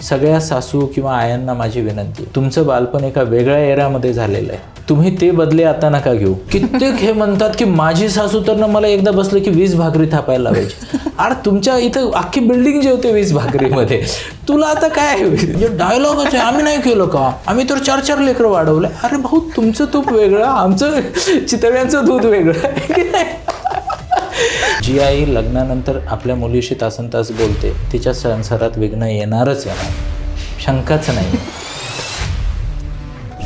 सगळ्या सासू किंवा आयांना माझी विनंती, तुमचं बालपण एका वेगळ्या एरामध्ये झालेलं आहे, तुम्ही ते बदले आता नका घेऊ. कित्येक हे म्हणतात की माझी सासू तर ना मला एकदा बसलं की 20 भाकरी थापायला लावायची. अरे तुमच्या इथं अख्खी बिल्डिंग जेवते 20 भाकरीमध्ये, तुला आता काय डायलॉगच आहे, आम्ही नाही केलं का, आम्ही तर 4-4 लेकरं वाढवलं. अरे भाऊ, तुमचं तूप वेगळं, आमचं चितळ्यांचं दूध वेगळं आहे की नाही. जी आई लग्नानंतर आपल्या मुलीशी तासनतास बोलते, तिच्या संसारात विघ्न येणारच येणार, शंकाच नाही.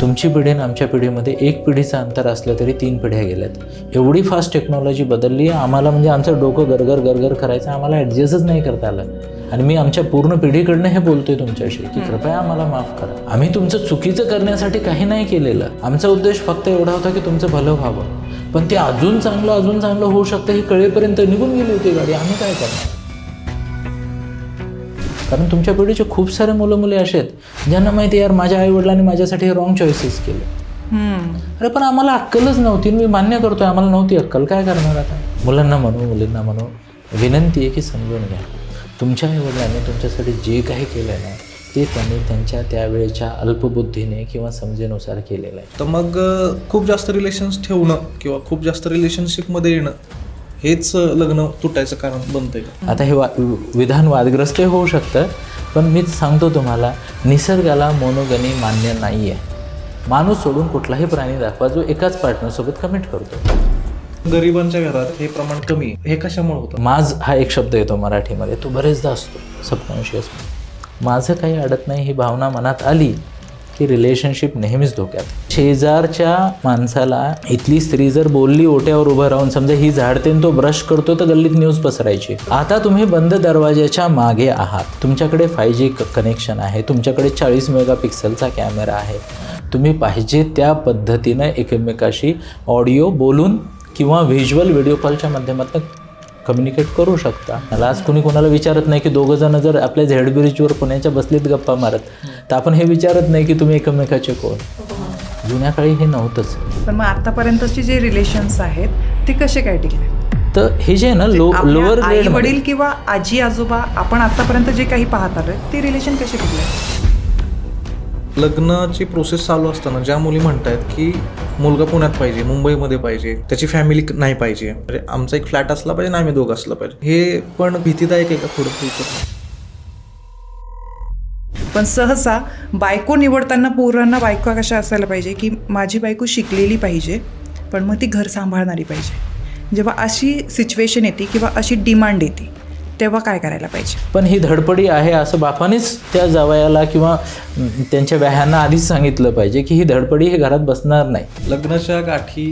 तुमची पिढी आणि आमच्या पिढीमध्ये 1 पिढीचं अंतर असलं तरी 3 पिढ्या गेल्यात. एवढी फास्ट टेक्नॉलॉजी बदलली आहे, आम्हाला म्हणजे आमचं डोकं गरगर करायचं, आम्हाला ॲडजस्टच नाही करता आलं. आणि मी आमच्या पूर्ण पिढीकडनं हे बोलतोय तुमच्याशी की कृपया आम्हाला माफ करा. आम्ही तुमचं चुकीचं करण्यासाठी काही नाही केलेलं. आमचा उद्देश फक्त एवढा होता की तुमचं भलं व्हावं. पण ते अजून चांगलं होऊ शकतं हे कळेपर्यंत निघून गेली होती गाडी. आम्ही काय करणार? कारण तुमच्या पिढीचे खूप सारे मुलं असे आहेत ज्यांना माहिती यार माझ्या आईवडिलांनी माझ्यासाठी रॉंग चॉईसेस केले. अरे पण आम्हाला अक्कलच नव्हती. मी मान्य करतोय आम्हाला नव्हती अक्कल. काय करणार आता? मुलांना म्हणू, मुलींना म्हणू, विनंती आहे की समजून घ्या. तुमच्या आईवडिलांनी तुमच्यासाठी जे काही केलं आहे ना ते त्यांनी त्यांच्या त्यावेळेच्या अल्पबुद्धीने किंवा समजेनुसार केलेलं आहे. तर मग खूप जास्त रिलेशन्स ठेवणं किंवा खूप जास्त रिलेशनशिपमध्ये येणं हेच लग्न तुटायचं कारण बनतंय का? आता हे विधान वादग्रस्त होऊ शकतं, पण मीच सांगतो तुम्हाला, निसर्गाला मोनोगनी मान्य नाही आहे. माणूस सोडून कुठलाही प्राणी दाखवा जो एकाच पार्टनरसोबत कमिट करतो. गरिबांच्या घरात हे प्रमाण कमी आहे. हे कशामुळे होतं? माझ हा एक शब्द येतो मराठीमध्ये, तो बरेचदा असतो सबकॉन्शियस. माझं काही अडत नाही ही भावना मनात आली की रिलेशनशिप नेहमीच धोक्यात. शेजारच्या माणसाला इथली स्त्री जर बोलली ओट्यावर उभं राहून, समजा ही झाडते तो ब्रश करतो, तर गल्लीत न्यूज पसरायची. आता तुम्ही बंद दरवाजाच्या मागे आहात, तुमच्याकडे 5G कनेक्शन आहे, तुमच्याकडे 40 मेगापिक्सलचा कॅमेरा आहे, तुम्ही पाहिजे त्या पद्धतीनं एकमेकाशी ऑडिओ बोलून किंवा व्हिज्युअल व्हिडिओ कॉलच्या माध्यमातून कम्युनिकेट करू शकता. मला आज कुणी कोणाला विचारत नाही की 2 जण जर आपल्या झेड ब्रिजवर पुण्याच्या बसलीत गप्पा मारत, तर आपण हे विचारत नाही की तुम्ही एकमेकाचे कोण. जुन्या काळी हे नव्हतंच. पण मग आतापर्यंतचे जे रिलेशन्स आहेत ते कसे काय टिकले? तर हे जे आहे ना लोअर आई वडील किंवा आजी आजोबा, आपण आतापर्यंत जे काही पाहत आलोय ते रिलेशन कसे टिकले? लग्नाची प्रोसेस चालू असताना ज्या मुली म्हणतायत की मुलगा पुण्यात पाहिजे, मुंबईमध्ये पाहिजे, त्याची फॅमिली नाही पाहिजे, म्हणजे आमचा एक फ्लॅट असला पाहिजे आणि आम्ही 2 असला पाहिजे, हे पण भीतीदायक आहे का थोडं फ्युचर? पण सहसा बायको निवडताना पोरांना बायको कशा असायला पाहिजे की माझी बायको शिकलेली पाहिजे, पण मग ती घर सांभाळणारी पाहिजे. जेव्हा अशी सिच्युएशन येते किंवा अशी डिमांड येते तेव्हा काय करायला पाहिजे? पण ही धडपडी आहे असं बापानेच त्या जावयाला किंवा त्यांच्या व्याह्यांना आधीच सांगितलं पाहिजे की ही धडपडी हे घरात बसणार नाही. लग्नाच्या गाठी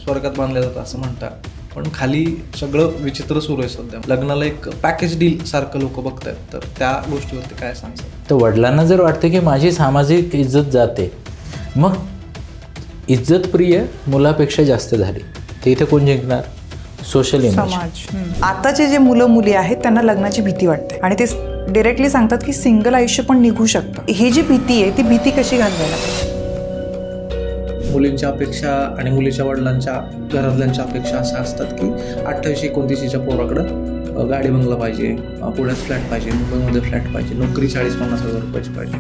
स्वर्गात बांधल्या जातात असं म्हणतात, पण खाली सगळं विचित्र सुरू आहे सध्या. लग्नाला एक पॅकेज डील सारखं लोक बघतायत, तर त्या गोष्टीवरती काय सांगतात? तर वडिलांना जर वाटतं की माझी सामाजिक इज्जत जाते, मग इज्जतप्रिय मुलापेक्षा जास्त झाली, ते इथे कोण जिंकणार? Social image. समाज. आताचे जे मुलं मुली आहेत त्यांना लग्नाची भीती वाटते आणि ते डिरेक्टली सांगतात की सिंगल आयुष्य पण निघू शकतं. ही जी भीती आहे ती भीती कशी घालवायला पाहिजे? मुलींच्या अपेक्षा आणि मुलीच्या वडिलांच्या घरातल्यांच्या अपेक्षा अशा असतात की 28-29च्या पोराकडं गाडी बंगला पाहिजे, पुण्यात फ्लॅट पाहिजे, मुंबईमध्ये फ्लॅट पाहिजे, नोकरी 40-50 हजार रुपयाची पाहिजे.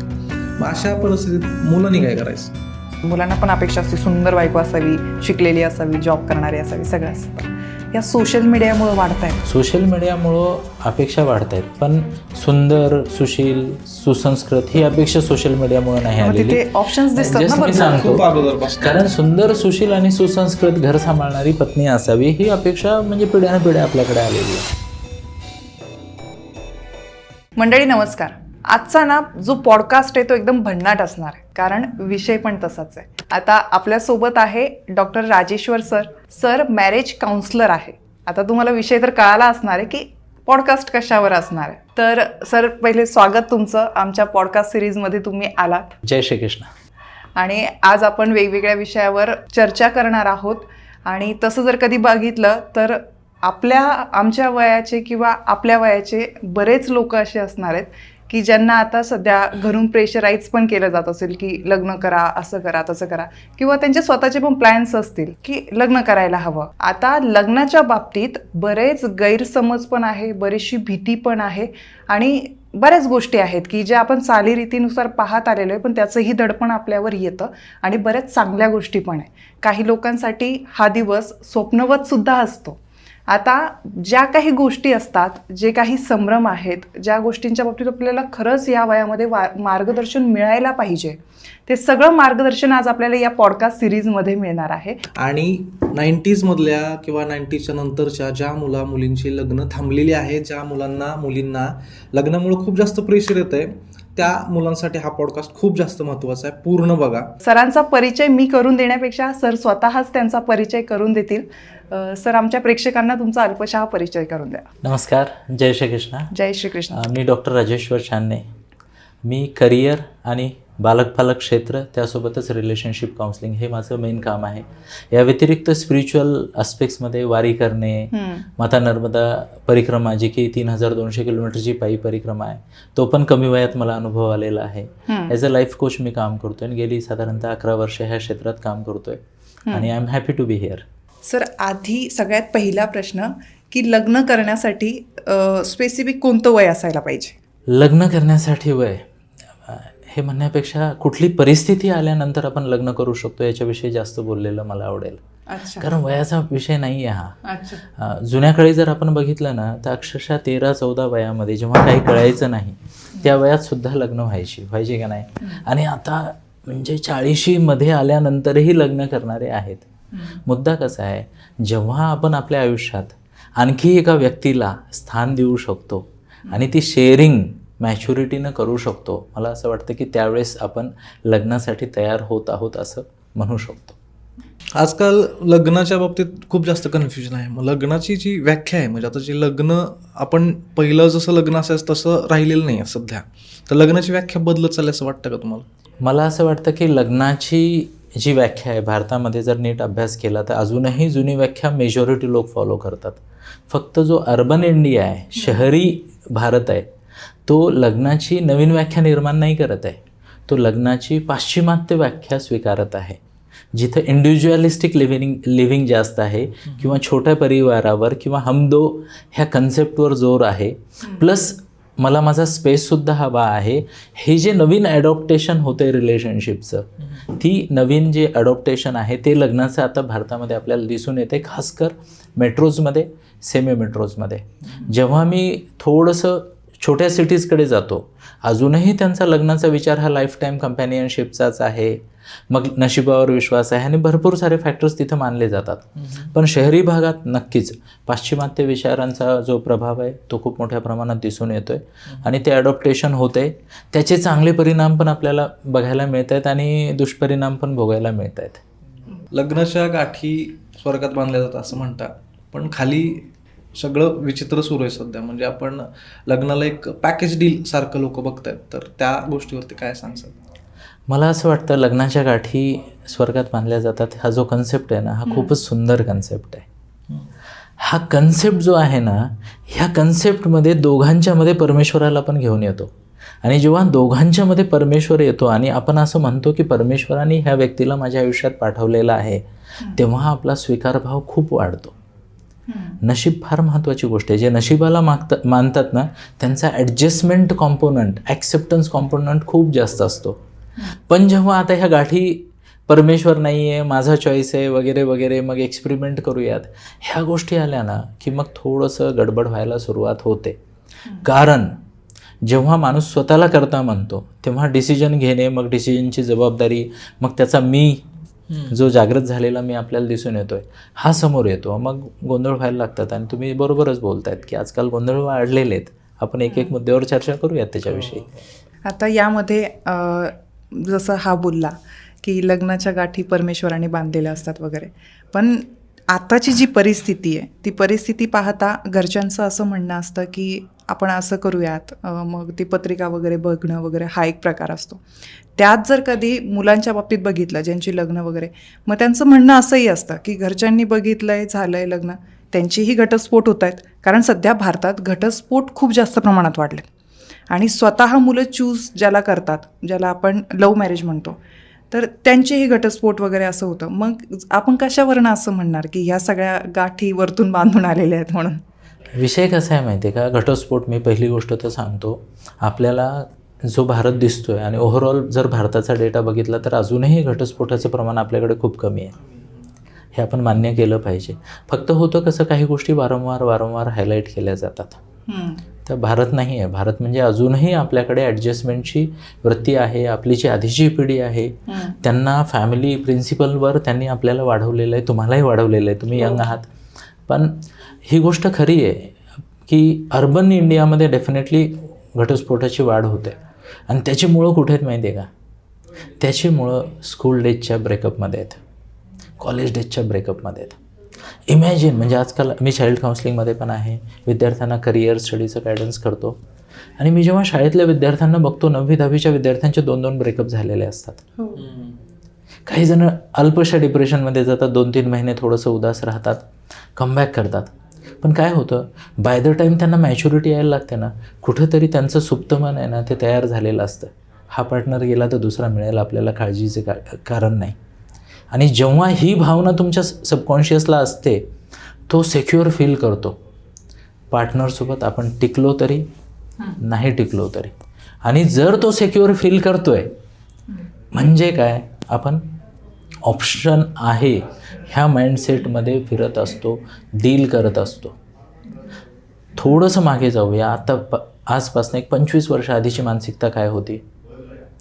मग अशा परिस्थितीत मुलांनी काय करायचं? मुलांना पण अपेक्षा असते सुंदर बायको असावी, शिकलेली असावी, जॉब करणारी असावी, सगळं असतं. या सोशल मीडियामुळे वाढत आहेत. सोशल मीडियामुळं अपेक्षा वाढत आहेत, पण सुंदर, सुशील, सुसंस्कृत ही अपेक्षा सोशल मीडियामुळे नाही आलेली. ऑप्शन्स दिसतात Just ना मी सांगतो, कारण सुंदर, सुशील आणि सुसंस्कृत घर सांभाळणारी पत्नी असावी ही अपेक्षा म्हणजे पिढ्यानपिढ्या आपल्याकडे आलेली आहे. मंडळी नमस्कार. आजचा ना जो पॉडकास्ट आहे तो एकदम भन्नाट असणार आहे, कारण विषय पण तसाच आहे. आता आपल्यासोबत आहे doctor Rajeshwar sir marriage counsellor आहे. आता तुम्हाला विषय तर कळाला असणार आहे की पॉडकास्ट कशावर असणार आहे. तर सर पहिले स्वागत तुमचं आमच्या पॉडकास्ट सिरीजमध्ये तुम्ही आलात. जय श्रीकृष्ण. आणि आज आपण वेगवेगळ्या विषयावर चर्चा करणार आहोत. आणि तसं जर कधी बघितलं तर आमच्या वयाचे किंवा आपल्या वयाचे बरेच लोक असे असणार आहेत की ज्यांना आता सध्या घरून प्रेशराईज पण केलं जात असेल की लग्न करा, असं करा, तसं करा, किंवा त्यांचे स्वतःचे पण प्लॅन्स असतील की लग्न करायला हवं. आता लग्नाच्या बाबतीत बरेच गैरसमज पण आहे, बरीचशी भीती पण आहे आणि बऱ्याच गोष्टी आहेत की ज्या आपण चालीरीतीनुसार पाहत आलेलो आहे, पण त्याचंही दडपण आपल्यावर येतं आणि बऱ्याच चांगल्या गोष्टी पण आहे. काही लोकांसाठी हा दिवस स्वप्नवत सुद्धा असतो. आता ज्या काही गोष्टी असतात, जे काही संभ्रम आहेत, ज्या गोष्टींच्या बाबतीत आपल्याला खरंच या वयामध्ये मार्गदर्शन मिळायला पाहिजे, ते सगळं मार्गदर्शन आज आपल्याला या पॉडकास्ट सिरीजमध्ये मिळणार आहे. आणि 90s किंवा 90sच्या नंतरच्या ज्या मुलींची लग्न थांबलेली आहेत, ज्या मुलींना लग्नामुळे खूप जास्त प्रेशर येतं आहे, त्या मुलांसाठी हा पॉडकास्ट खूप जास्त महत्त्वाचा आहे. पूर्ण बघा. सरांचा परिचय मी करून देण्यापेक्षा सर स्वतःच त्यांचा परिचय करून देतील. सर, आमच्या प्रेक्षकांना तुमचा अल्पशा परिचय करून द्या. नमस्कार, जय श्रीकृष्ण. जय श्रीकृष्ण. मी डॉक्टर राजेश्वर छानने. मी करिअर आणि बालक क्षेत्र, त्यासोबतच रिलेशनशिप काउन्सिलिंग हे माझं मेन काम आहे. या व्यतिरिक्त स्पिरिच्युअल आस्पेक्ट्समध्ये वारी करणे, माता नर्मदा परिक्रमा, जी की 3200 किलोमीटरची पायी परिक्रमा आहे, तो पण कमी वयात मला अनुभव आलेला आहे. ॲज अ लाईफ कोच मी काम करतोय आणि गेली साधारणतः 11 वर्ष ह्या क्षेत्रात काम करतोय आणि I am happy to be here. Sir, आधी सगळ्यात पहिला प्रश्न की लग्न करण्यासाठी स्पेसिफिक कोणतं वय असायला पाहिजे? लग्न करण्यासाठी वय हे म्हणण्यापेक्षा कुठली परिस्थिती आल्यानंतर आपण लग्न करू शकतो याच्याविषयी जास्त बोललेलं मला आवडेल. अच्छा. कारण वयाचा विषय नाही आहे हा. अच्छा. जुन्या काळी जर आपण बघितलं ना, तर अक्षरशः 13-14 वयामध्ये जेव्हा काही कळायचं नाही, त्या वयात सुद्धा लग्न व्हायचे का नाही. आणि आता म्हणजे 40मध्ये आल्यानंतरही लग्न करणारे आहेत. मुद्दा कसा आहे, जेव्हा आपण आपल्या आयुष्यात आणखी एका व्यक्तीला स्थान देऊ शकतो आणि ती शेअरिंग मॅच्युरिटीनं करू शकतो, मला असं वाटतं की त्यावेळेस आपण लग्नासाठी तयार होत आहोत असं म्हणू शकतो. आजकाल लग्नाच्या बाबतीत खूप जास्त कन्फ्युजन आहे. मग लग्नाची जी व्याख्या आहे, म्हणजे आता जे लग्न आपण पहिलं जसं लग्न असायचं तसं राहिलेलं नाही आहे सध्या, तर लग्नाची व्याख्या बदलत चालली असं वाटतं का तुम्हाला? मला असं वाटतं की लग्नाची जी व्याख्या आहे, भारतामध्ये जर नीट अभ्यास केला तर अजूनही जुनी व्याख्या मेजॉरिटी लोक फॉलो करतात. फक्त जो अर्बन इंडिया आहे, शहरी भारत आहे, तो लग्नाची नवीन व्याख्या निर्माण नाही करत आहे. तो लग्नाची पाश्चिमात्य व्याख्या स्वीकारत आहे, जिथं इंडिव्हिज्युअलिस्टिक लिव्हिंग जास्त आहे किंवा छोट्या परिवारावर किंवा हम दो ह्या कन्सेप्टवर जोर आहे. प्लस मला माझा स्पेससुद्धा हवा आहे. हे जे नवीन ॲडॉप्टेशन होतं आहे रिलेशनशिपचं, ती नवीन जे ॲडॉप्टेशन आहे ते लग्नाचं आता भारतामध्ये आपल्याला दिसून येते, खासकर मेट्रोजमध्ये, सेमी मेट्रोजमध्ये. जेव्हा मी थोडंसं छोट्या सिटीजकडे जातो, अजूनही त्यांचा लग्नाचा विचार हा लाईफ टाईम कंपॅनियनशिपचाच आहे. मग नशिबावर विश्वास आहे आणि भरपूर सारे फॅक्टर्स तिथं मानले जातात. पण शहरी भागात नक्कीच पाश्चिमात्य विचारांचा जो प्रभाव आहे तो खूप मोठ्या प्रमाणात दिसून येतो आहे आणि ते ॲडॉप्टेशन होतं आहे. त्याचे चांगले परिणाम पण आपल्याला बघायला मिळत आहेत आणि दुष्परिणाम पण भोगायला मिळत आहेत. लग्नाच्या गाठी स्वर्गात बांधल्या जातात असं म्हणतात, पण खाली सगळं विचित्र सुरू आहे सध्या. म्हणजे आपण लग्नाला एक पॅकेज डील सारखं लोक बघतायत, तर त्या गोष्टीवरती काय सांगतात? मला असं वाटतं लग्नाच्या गाठी स्वर्गात बांधल्या जातात हा जो कन्सेप्ट आहे ना, हा खूपच सुंदर कन्सेप्ट आहे. हा कन्सेप्ट जो आहे ना, ह्या कन्सेप्टमध्ये दोघांच्यामध्ये परमेश्वराला पण घेऊन येतो. आणि जेव्हा दोघांच्यामध्ये परमेश्वर येतो आणि आपण असं म्हणतो की परमेश्वराने ह्या व्यक्तीला माझ्या आयुष्यात पाठवलेला आहे, तेव्हा आपला स्वीकारभाव खूप वाढतो. नशीब फार महत्त्वाची गोष्ट आहे. जे नशिबाला मानतात ना, त्यांचा ॲडजस्टमेंट कॉम्पोनंट, ॲक्सेप्टन्स कॉम्पोनंट खूप जास्त असतो. पण जेव्हा आता ह्या गाठी परमेश्वर नाही आहे, माझा चॉईस आहे वगैरे वगैरे, मग एक्सपेरिमेंट करूयात, ह्या गोष्टी आल्या ना की मग थोडंसं गडबड व्हायला सुरुवात होते. कारण जेव्हा माणूस स्वतःला करता म्हणतो, तेव्हा डिसिजन घेणे, मग डिसिजनची जबाबदारी, मग त्याचा मी जो जागृत झालेला मी आपल्याला दिसून येतोय, हा समोर येतो. मग गोंधळ व्हायला लागतात. आणि तुम्ही बरोबरच बोलतायत की आजकाल गोंधळ वाढलेले आहेत. आपण एक एक मुद्द्यावर चर्चा करूयात त्याच्याविषयी. आता यामध्ये जसं हा बोलला की लग्नाच्या गाठी परमेश्वराने बांधलेल्या असतात वगैरे, पण आताची जी परिस्थिती आहे ती परिस्थिती पाहता घरच्यांचं असं म्हणणं असतं की आपण असं करूयात, मग ती पत्रिका वगैरे बघणं वगैरे हा एक प्रकार असतो. त्यात जर कधी मुलांच्या बाबतीत बघितलं, ज्यांची लग्न वगैरे, मग त्यांचं म्हणणं असंही असतं की घरच्यांनी बघितलं आहे, झालं आहे लग्न, त्यांचीही घटस्फोट होत आहेत. कारण सध्या भारतात घटस्फोट खूप जास्त प्रमाणात वाढले आणि स्वतः मुलं चूज ज्याला करतात, ज्याला आपण लव्ह मॅरेज म्हणतो, तर त्यांचेही घटस्फोट वगैरे असं होतं. मग आपण कशावरनं असं म्हणणार की ह्या सगळ्या गाठी वरतून बांधून आलेल्या आहेत म्हणून? विषय कसा आहे माहिती आहे का, घटस्फोट, मी पहिली गोष्ट तर सांगतो, आपल्याला जो भारत दिसतो आहे आणि ओव्हरऑल जर भारताचा डेटा बघितला तर अजूनही घटस्फोटाचं प्रमाण आपल्याकडे खूप कमी आहे. हे आपण मान्य केलं पाहिजे. फक्त होतं कसं, काही गोष्टी वारंवार हायलाईट केल्या जातात. तर भारत नाही आहे. भारत म्हणजे अजूनही आपल्याकडे ॲडजस्टमेंटची वृत्ती आहे. आपली जी आधीची पिढी आहे त्यांना फॅमिली प्रिन्सिपलवर त्यांनी आपल्याला वाढवलेलं आहे, तुम्हालाही वाढवलेलं आहे, तुम्ही यंग आहात. पण ही गोष्ट खरी आहे की अर्बन इंडियामध्ये डेफिनेटली घटस्फोटाची वाढ होते. आणि त्याची मुळं कुठे आहेत माहिती आहे का? त्याची मुळं स्कूल डेजच्या ब्रेकअपमध्ये आहेत, कॉलेज डेजच्या ब्रेकअपमध्ये आहेत. इमॅजिन, म्हणजे आजकाल मी चाइल्ड काउन्सिलिंगमध्ये पण आहे, विद्यार्थ्यांना करिअर स्टडीचं गायडन्स करतो. आणि मी जेव्हा शाळेतल्या विद्यार्थ्यांना बघतो, 9वी-10वीच्या विद्यार्थ्यांचे 2-2 ब्रेकअप झालेले असतात. काही जण अल्पशा डिप्रेशनमध्ये जातात, 2-3 महिने थोडंसं उदास राहतात, कमबॅक करतात. पण काय होतं, बाय द टाईम त्यांना मॅच्युरिटी यायला लागते ना, कुठंतरी त्यांचं सुप्त मन आहे ना, ते तयार झालेलं असतं. हा पार्टनर गेला तर दुसरा मिळेल, आपल्याला काळजीचे कारण नाही. आणि जेव्हा ही भावना तुमच्या सबकॉन्शियसला असते, तो सेक्युअर फील करतो. पार्टनरसोबत आपण टिकलो तरी, नाही टिकलो तरी. आणि जर तो सेक्युअर फील करतोय म्हणजे काय, आपण ऑप्शन आहे ह्या माइंडसेटमध्ये फिरत असतो, डील करत असतो. थोडंसं मागे जाऊया. आता आजपासून एक 25 वर्ष आधीची मानसिकता काय होती.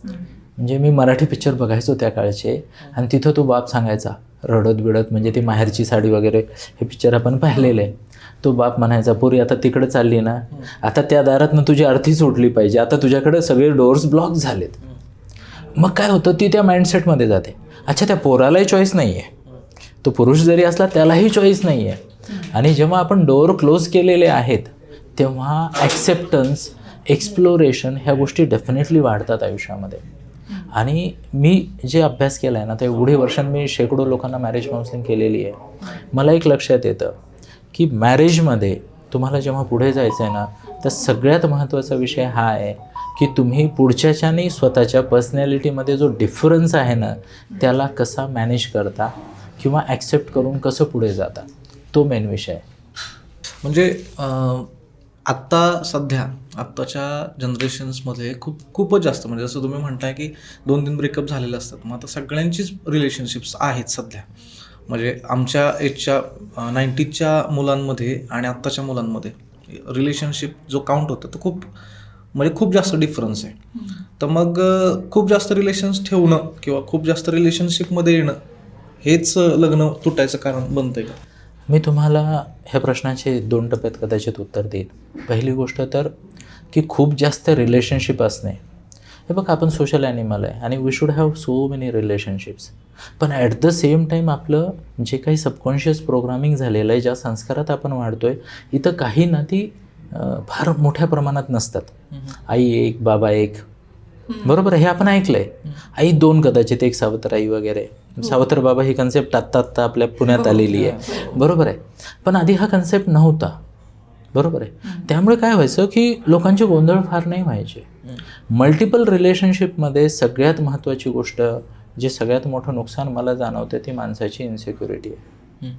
म्हणजे मी मराठी पिक्चर बघायचो त्या काळचे, आणि तिथं तो बाप सांगायचा रडत बिडत, म्हणजे ती माहेरची साडी वगैरे, हे पिक्चर आपण पाहिलेले. तो बाप म्हणायचा, पोरी आता तिकडे चालली ना, आता त्या दारातनं तुझी आरती सुटली पाहिजे, आता तुझ्याकडे सगळे डोअर्स ब्लॉक झालेत. मग काय होतं, ती त्या माइंडसेटमध्ये जाते. अच्छा, त्या पोरालाही चॉईस नाही आहे, तो पुरुष जरी असला त्यालाही चॉईस नाही आहे. आणि जेव्हा आपण डोअर क्लोज केलेले आहेत तेव्हा ॲक्सेप्टन्स, एक्सप्लोरेशन ह्या गोष्टी डेफिनेटली वाढतात आयुष्यामध्ये. आणि मी जे अभ्यास केला आहे ना, तर एवढी वर्षांनी मी शेकडो लोकांना मॅरेज काउन्सिलिंग केलेली आहे. मला एक लक्षात येतं की मॅरेजमध्ये तुम्हाला जेव्हा पुढे जायचं आहे ना, तर सगळ्यात महत्त्वाचा विषय हा आहे की तुम्ही पुढच्याच्या आणि स्वतःच्या पर्सनॅलिटीमध्ये जो डिफरन्स आहे ना, त्याला कसा मॅनेज करता किंवा ॲक्सेप्ट करून कसं पुढे जाता, तो मेन विषय आहे. म्हणजे आत्ता सध्या आत्ताच्या जनरेशन्समध्ये खूपच जास्त, म्हणजे जसं तुम्ही म्हणताय की 2-3 ब्रेकअप झालेले असतात. मग आता सगळ्यांचीच रिलेशनशिप्स आहेत सध्या. म्हणजे आमच्या एजच्या 90च्या मुलांमध्ये आणि आत्ताच्या मुलांमध्ये रिलेशनशिप जो काउंट होतं तो खूप जास्त डिफरन्स आहे. तर मग खूप जास्त रिलेशन्स ठेवणं किंवा खूप जास्त रिलेशनशिपमध्ये येणं हेच लग्न तुटायचं कारण बनतं आहे का? मी तुम्हाला ह्या प्रश्नाचे 2 टप्प्यात कदाचित उत्तर देईन. पहिली गोष्ट तर की खूप जास्त रिलेशनशिप असणे, हे बघ, आपण सोशल ॲनिमल आहे आणि we should have so many relationships. पण ॲट द सेम टाईम आपलं जे काही सबकॉन्शियस प्रोग्रामिंग झालेलं आहे, ज्या संस्कारात आपण वाढतो आहे, इथं काही नाती फार मोठ्या प्रमाणात नसतात. आई एक, बाबा एक, बरोबर आहे, हे आपण ऐकलं आहे. आई 2 कदाचित, एक सावत्र आई वगैरे. सावत्र बाबा ही कन्सेप्ट आत्ता आपल्या पुण्यात आलेली आहे, बरोबर आहे. पण आधी हा कन्सेप्ट नव्हता, बरोबर आहे. त्यामुळे काय व्हायचं की लोकांचे गोंधळ फार नाही व्हायचे. मल्टिपल रिलेशनशिपमध्ये सगळ्यात महत्त्वाची गोष्ट, जे सगळ्यात मोठं नुकसान मला जाणवतं, ती माणसाची इन्सिक्युरिटी आहे.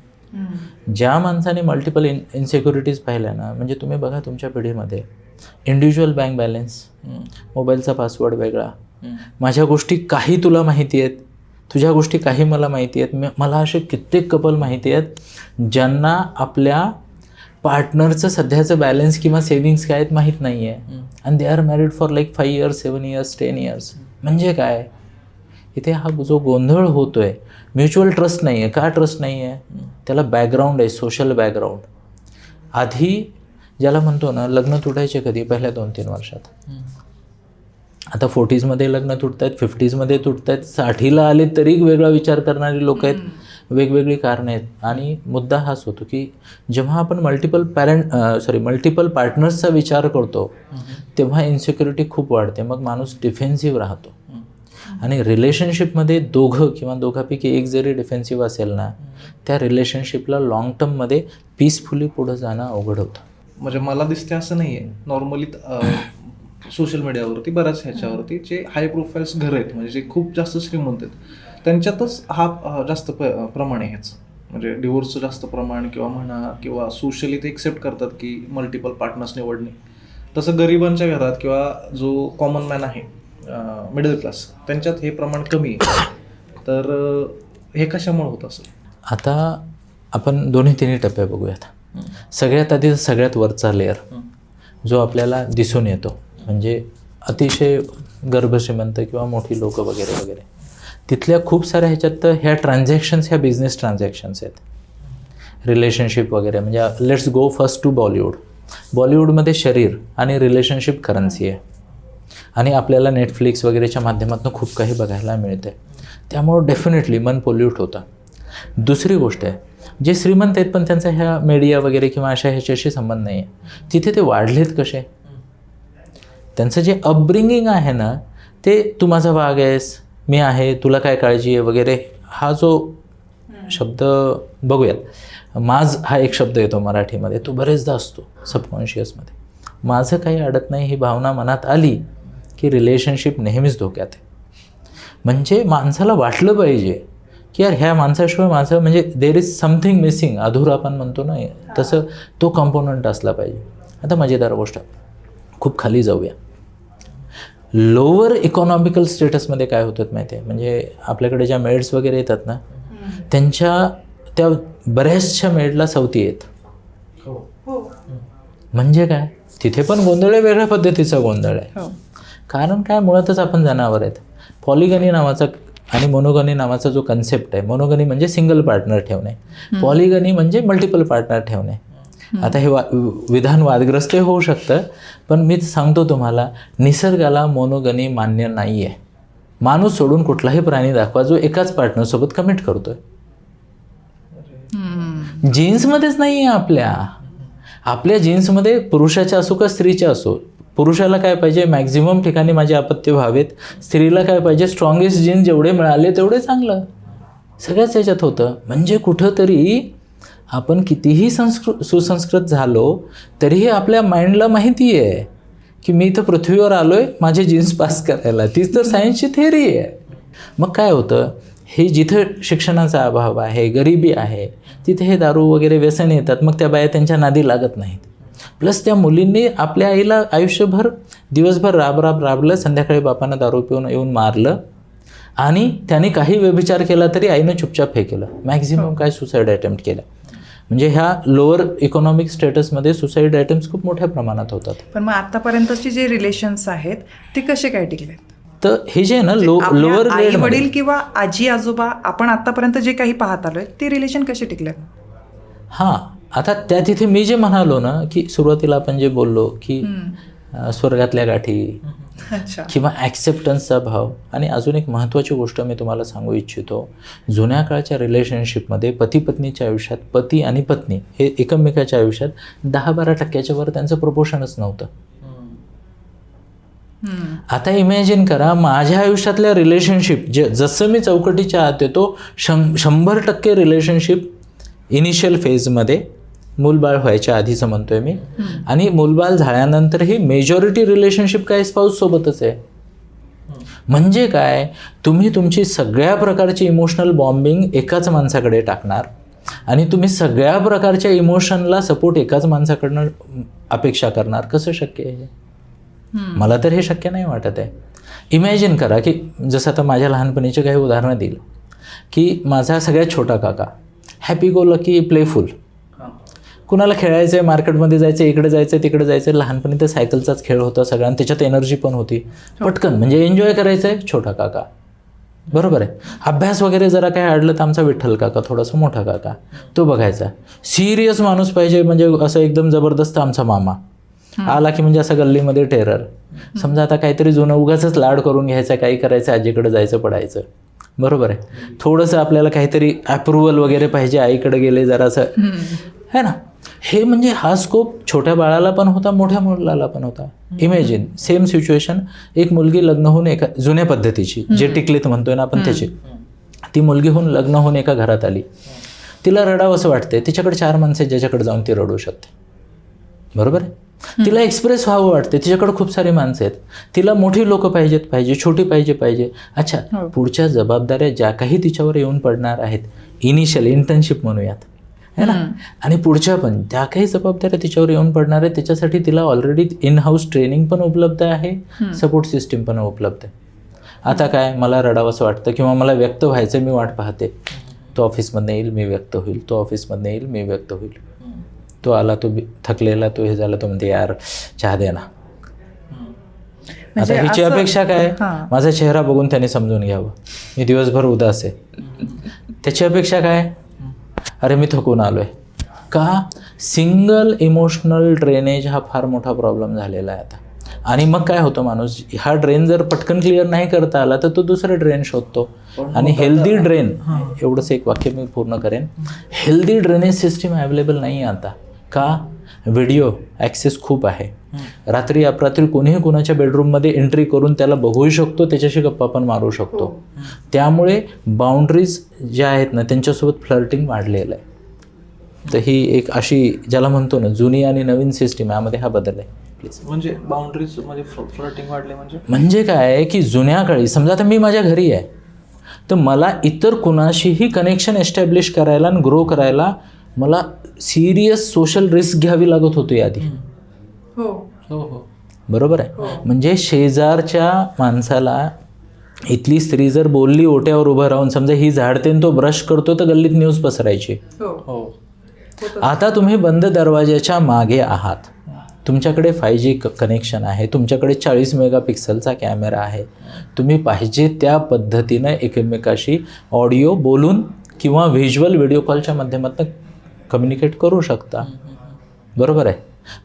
ज्या माणसाने मल्टिपल इन्सिक्युरिटीज पाहिल्या ना, म्हणजे तुम्ही बघा तुमच्या पिढीमध्ये इंडिव्हिज्युअल बँक बॅलन्स, मोबाईलचा पासवर्ड वेगळा, माझ्या गोष्टी काही तुला माहिती आहेत, तुझ्या गोष्टी काही मला माहिती आहेत. मला असे कित्येक कपल माहिती आहेत ज्यांना आपल्या पार्टनरचं सध्याचं बॅलन्स किंवा सेविंग्स काय आहेत माहीत नाही आहे. And they are married for like 5 years, 7 years, 10 years. म्हणजे काय, इथे हा जो गोंधळ होतो आहे, म्युच्युअल ट्रस्ट नाही आहे. का ट्रस्ट नाही आहे? त्याला बॅकग्राऊंड आहे, सोशल बॅकग्राऊंड. आधी ज्याला म्हणतो ना, लग्न तुटायचे कधी, पहिल्या 2-3 वर्षात. आता 40sमध्ये लग्न तुटत आहेत, 50sमध्ये तुटत आहेत, 60ला आले तरी वेगळा विचार करणारी लोक आहेत, वेगवेगळी कारणं आहेत. आणि मुद्दा हाच होतो की जेव्हा आपण मल्टिपल पार्टनर्सचा विचार करतो तेव्हा इन्सिक्युरिटी खूप वाढते. मग माणूस डिफेन्सिव्ह राहतो. आणि रिलेशनशिपमध्ये दोघं किंवा दोघांपैकी एक जरी डिफेन्सिव्ह असेल ना, त्या रिलेशनशिपला लॉंग टर्ममध्ये पीसफुली पुढं जाणं अवघड होतं. म्हणजे मला दिसते असं नाही आहे, नॉर्मली सोशल मीडियावरती बऱ्याच ह्याच्यावरती जे हाय प्रोफाईल्स घर आहेत, म्हणजे जे खूप जास्त श्रीमंत आहेत, त्यांच्यातच हा जास्त प्रमाण आहे ह्याचं. म्हणजे डिवोर्सचं जास्त प्रमाण किंवा म्हणा किंवा सोशली ते एक्सेप्ट करतात की मल्टिपल पार्टनर्स निवडणे, तसं गरिबांच्या घरात किंवा जो कॉमन मॅन आहे मिडल क्लास त्यांच्यात हे प्रमाण कमी आहे. तर हे कशामुळे होत असेल? आता आपण दोन्ही तिन्ही टप्पे बघूयात. सगळ्यात आधी सगळ्यात वरचा लेअर जो आपल्याला दिसून येतो म्हणजे अतिशय गर्भश्रीमंत किंवा मोठी लोक वगैरे वगैरे, तिथल्या खूप साऱ्या ह्याच्यात तर ह्या ट्रान्झॅक्शन्स ह्या बिझनेस ट्रान्झॅक्शन्स आहेत, रिलेशनशिप वगैरे. म्हणजे let's go first to Bollywood. बॉलिवूडमध्ये शरीर आणि रिलेशनशिप करन्सी आहे आणि आपल्याला नेटफ्लिक्स वगैरेच्या माध्यमातून खूप काही बघायला मिळते. त्यामुळं डेफिनेटली मन पोल्यूट होतं. दुसरी गोष्ट आहे, जे श्रीमंत आहेत पण त्यांचा ह्या मीडिया वगैरे किंवा अशा ह्याच्याशी संबंध नाही आहे, तिथे ते वाढलेत कसे? त्यांचं जे अपब्रिंगिंग आहे ना ते तू माझा भाग आहेस, मी आहे, तुला काय काळजी आहे वगैरे, हा जो शब्द बघूयात. माझ हा एक शब्द येतो मराठीमध्ये, तो बरेचदा असतो सबकॉन्शियसमध्ये. माझं काही अडत नाही ही भावना मनात आली की रिलेशनशिप नेहमीच धोक्यात आहे. म्हणजे माणसाला वाटलं पाहिजे की यार ह्या माणसाशिवाय माझं म्हणजे देर इज समथिंग मिसिंग, अधूर आपण म्हणतो ना, तसं तो कॉम्पोनंट असला पाहिजे. आता मजेदार गोष्ट, खूप खाली जाऊया. लोअर इकॉनॉमिकल स्टेटसमध्ये काय होतं माहिती आहे, म्हणजे आपल्याकडे ज्या मेड्स वगैरे येतात ना त्यांच्या त्या बऱ्याचशा मेडला सवती आहेत. म्हणजे काय, तिथे पण गोंधळ आहे, वेगळ्या पद्धतीचा गोंधळ आहे. कारण काय, मुळातच आपण जनावर आहेत. पॉलिगनी नावाचा आणि मोनोगनी नावाचा जो कन्सेप्ट आहे, मोनोगनी म्हणजे सिंगल पार्टनर ठेवणे, पॉलिगनी म्हणजे मल्टिपल पार्टनर ठेवणे. आता हे विधान वादग्रस्त होऊ शकतं, पण मी सांगतो तुम्हाला, निसर्गाला मोनोगनी मान्य नाही आहे. माणूस सोडून कुठलाही प्राणी दाखवा जो एकाच पार्टनरसोबत कमिट करतोय. जीन्समध्येच नाही आहे आपल्या जीन्समध्ये पुरुषाच्या असो का स्त्रीच्या असो. पुरुषाला काय पाहिजे, मॅक्झिमम ठिकाणी माझे अपत्य व्हावेत. स्त्रीला काय पाहिजे, स्ट्रॉंगेस्ट जीन्स जेवढे मिळाले तेवढे चांगलं. सगळ्याच ह्याच्यात होतं. म्हणजे कुठंतरी आपण कितीही सुसंस्कृत झालो तरीही आपल्या माइंडला माहिती आहे की मी इथं पृथ्वीवर आलो आहे माझे जीन्स पास करायला. तीच तर सायन्सची थेअरी आहे. मग काय होतं, हे जिथं शिक्षणाचा अभाव आहे, गरिबी आहे, तिथे हे दारू वगैरे व्यसन येतात. मग त्या बाया त्यांच्या नादी लागत नाहीत. प्लस त्या मुलींनी आपल्या आईला आयुष्यभर दिवसभर राबलं, संध्याकाळी बापानं दारू पिऊन येऊन मारलं आणि त्याने काही व्यभिचार केला तरी आईनं चुपचाप हे केलं. मॅक्झिमम काय सुसाईड अटेम्प्ट केलं. म्हणजे ह्या लोअर इकॉनॉमिक स्टेटसमध्ये सुसाईड अटेम्प्ट्स खूप मोठ्या प्रमाणात होतात. पण मग आतापर्यंतचे जे रिलेशन्स आहेत ते कसे काय टिकलेत? तर हे जे आहे ना लोअर आई वडील किंवा आजी आजोबा आपण आतापर्यंत जे काही पाहत आलोय ते रिलेशन कसे टिकलेत? हां, आता त्या तिथे मी जे म्हणालो ना की सुरुवातीला आपण जे बोललो की स्वर्गातल्या गाठी किंवा ॲक्सेप्टन्सचा भाव. आणि अजून एक महत्त्वाची गोष्ट मी तुम्हाला सांगू इच्छितो, जुन्या काळच्या रिलेशनशिपमध्ये पती पत्नीच्या आयुष्यात पती आणि पत्नी हे एकमेकाच्या आयुष्यात 10-12% वर त्यांचं प्रपोर्शनच नव्हतं. आता इमॅजिन करा, माझ्या आयुष्यातल्या रिलेशनशिप जसं मी चौकटीच्या आत येतो 100% रिलेशनशिप इनिशियल फेजमध्ये मूलबाळ व्हायच्या आधीचं म्हणतोय मी, आणि मूलबाळ झाल्यानंतरही मेजॉरिटी रिलेशनशिप काय स्पाऊससोबतच आहे. म्हणजे काय, तुम्ही तुमची सगळ्या प्रकारची इमोशनल बॉम्बिंग एकाच माणसाकडे टाकणार आणि तुम्ही सगळ्या प्रकारच्या इमोशनला सपोर्ट एकाच माणसाकडनं अपेक्षा करणार. कसं शक्य आहे? मला तर हे शक्य नाही वाटत आहे. इमॅजिन करा की जसं आता माझ्या लहानपणीचे काही उदाहरणं दिली की माझा सगळ्यात छोटा काका हॅपी गो लकी प्लेफुल, कुणाला खेळायचं आहे, मार्केटमध्ये जायचं, इकडे जायचं तिकडे जायचं. लहानपणी तर सायकलचाच खेळ होता सगळा आणि त्याच्यात एनर्जी पण होती. पटकन म्हणजे एन्जॉय करायचं आहे, छोटा काका. बरोबर आहे. अभ्यास वगैरे जरा काय अडलं तर आमचा विठ्ठल काका, थोडासा मोठा काका, तो बघायचा. सिरियस माणूस पाहिजे म्हणजे असं एकदम जबरदस्त आमचा मामा आला की म्हणजे असं गल्लीमध्ये टेरर. समजा आता काहीतरी जुनं उगाचच लाड करून घ्यायचा, काही करायचं, आजीकडे जायचं, पडायचं. बरोबर आहे. थोडंसं आपल्याला काहीतरी अप्रुव्हल वगैरे पाहिजे, आईकडे गेले जरासं, है ना. हे म्हणजे हा स्कोप छोट्या बाळाला पण होता, मोठ्या मुलाला पण होता. इमॅजिन सेम सिच्युएशन, एक मुलगी लग्न होऊन एका जुन्या पद्धतीची जे टिकलीत म्हणतोय ना आपण त्याची, ती मुलगी होऊन लग्न होऊन एका घरात आली. तिला रडावं असं वाटते, तिच्याकडे 4 माणसं ज्याच्याकडे जाऊन ती रडू शकते. बरोबर आहे. तिला एक्सप्रेस व्हावं वाटते, तिच्याकडे खूप सारी माणसं आहेत, तिला मोठी लोकं पाहिजे, छोटी पाहिजे. अच्छा, पुढच्या जबाबदाऱ्या ज्या काही तिच्यावर येऊन पडणार आहेत, इनिशियल इंटर्नशिप म्हणूयात है ना, आणि पुढच्या पण त्या काही जबाबदाऱ्या तिच्यावर येऊन पडणार आहेत, त्याच्यासाठी तिला ऑलरेडी इन हाऊस ट्रेनिंग पण उपलब्ध आहे, सपोर्ट सिस्टीम पण उपलब्ध आहे. आता काय, मला रडावंसं वाटतं किंवा मला व्यक्त व्हायचं, मी वाट पाहते, तो ऑफिसमधनं येईल मी व्यक्त होईल, तो ऑफिसमधनं येईल मी व्यक्त होईल. तो आला, तो थकलेला, तो हे झाला, तो म्हणते यार चहा दे ना. आता हिची अपेक्षा काय, माझा चेहरा बघून त्याने समजून घ्यावं मी दिवसभर उदास आहे. त्याची अपेक्षा काय, अरे मी थकून आलो आहे. का, सिंगल इमोशनल ड्रेनेज हा फार मोठा प्रॉब्लेम झालेला आहे आता. आणि मग काय होतं, माणूस हा ड्रेन जर पटकन क्लिअर नाही करता आला तर तो दुसरं ड्रेन शोधतो. आणि हेल्दी ड्रेन, एवढंच एक वाक्य मी पूर्ण करेन, हेल्दी ड्रेनेज सिस्टीम अवेलेबल नाही आहे आता. का, व्हिडिओ ॲक्सेस खूप आहे, रात्री अपरात्री कोणीही कोणाच्या बेडरूममध्ये एंट्री करून त्याला बघूही शकतो, त्याच्याशी गप्पा पण मारू शकतो. त्यामुळे बाउंड्रीज ज्या आहेत ना त्यांच्यासोबत फ्लर्टिंग वाढलेलं आहे. तर ही एक अशी ज्याला म्हणतो ना जुनी आणि नवीन सिस्टीम, यामध्ये हा बदल आहे. प्लीज. म्हणजे बाउंड्रीज म्हणजे फ्लर्टिंग वाढले म्हणजे काय की जुन्या काळी समजा आता मी माझ्या घरी आहे, तर मला इतर कुणाशीही कनेक्शन एस्टॅब्लिश करायला आणि ग्रो करायला मला सिरियस सोशल रिस्क घ्यावी लागत होती आधी. बरोबर आहे. म्हणजे शेजारच्या माणसाला इथली स्त्री जर बोलली ओट्यावर उभं राहून, समजा ही झाडते तो ब्रश करतो, तर गल्लीत न्यूज पसरायची. आता तुम्ही बंद दरवाजाच्या मागे आहात, तुमच्याकडे 5G कनेक्शन आहे, तुमच्याकडे 40 मेगापिक्सलचा कॅमेरा आहे, तुम्ही पाहिजे त्या पद्धतीनं एकमेकाशी ऑडिओ बोलून किंवा व्हिज्युअल व्हिडिओ कॉलच्या माध्यमातून कम्युनिकेट करू शकता. बरोबर आहे.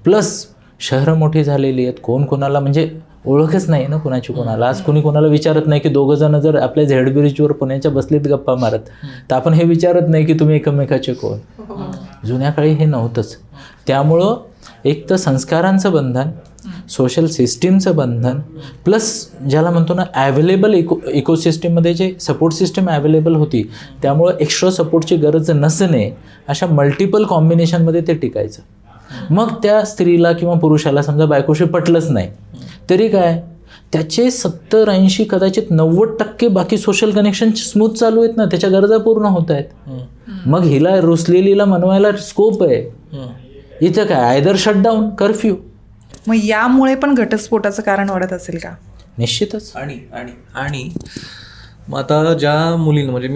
प्लस शहरं मोठी झालेली आहेत, कोण कोणाला म्हणजे ओळखच नाही ना कुणाची कोणाला. आज कोणी कोणाला विचारत नाही की दोघं जण जर आपल्या झेड ब्रिजवर पुण्याच्या बसलीत गप्पा मारत, तर आपण हे विचारत नाही की तुम्ही एकमेकाचे कोण. जुन्या काळी हे नव्हतंच. त्यामुळं एक तर संस्कारांचं बंधन, सोशल सिस्टीमचं बंधन, प्लस ज्याला म्हणतो ना ॲव्हेलेबल इकोसिस्टीममध्ये जे सपोर्ट सिस्टीम ॲव्हेलेबल होती, त्यामुळं एक्स्ट्रा सपोर्टची गरज नसणे, अशा मल्टिपल कॉम्बिनेशनमध्ये ते टिकायचं. मग त्या स्त्रीला किंवा पुरुषाला समजा बायकोशी पटलंच नाही तरी काय, त्याचे 70-80 कदाचित 90% बाकी सोशल कनेक्शन स्मूथ चालू आहेत ना, त्याच्या गरजा पूर्ण होत आहेत. मग हिला रुसलेलीला मनवायला स्कोप आहे. इथं काय, आयदर शटडाऊन, कर्फ्यू. मग यामुळे पण घटस्फोटाचं कारण वाढत असेल का? निश्चितच. आणि मग आता ज्या मुलींना म्हणजे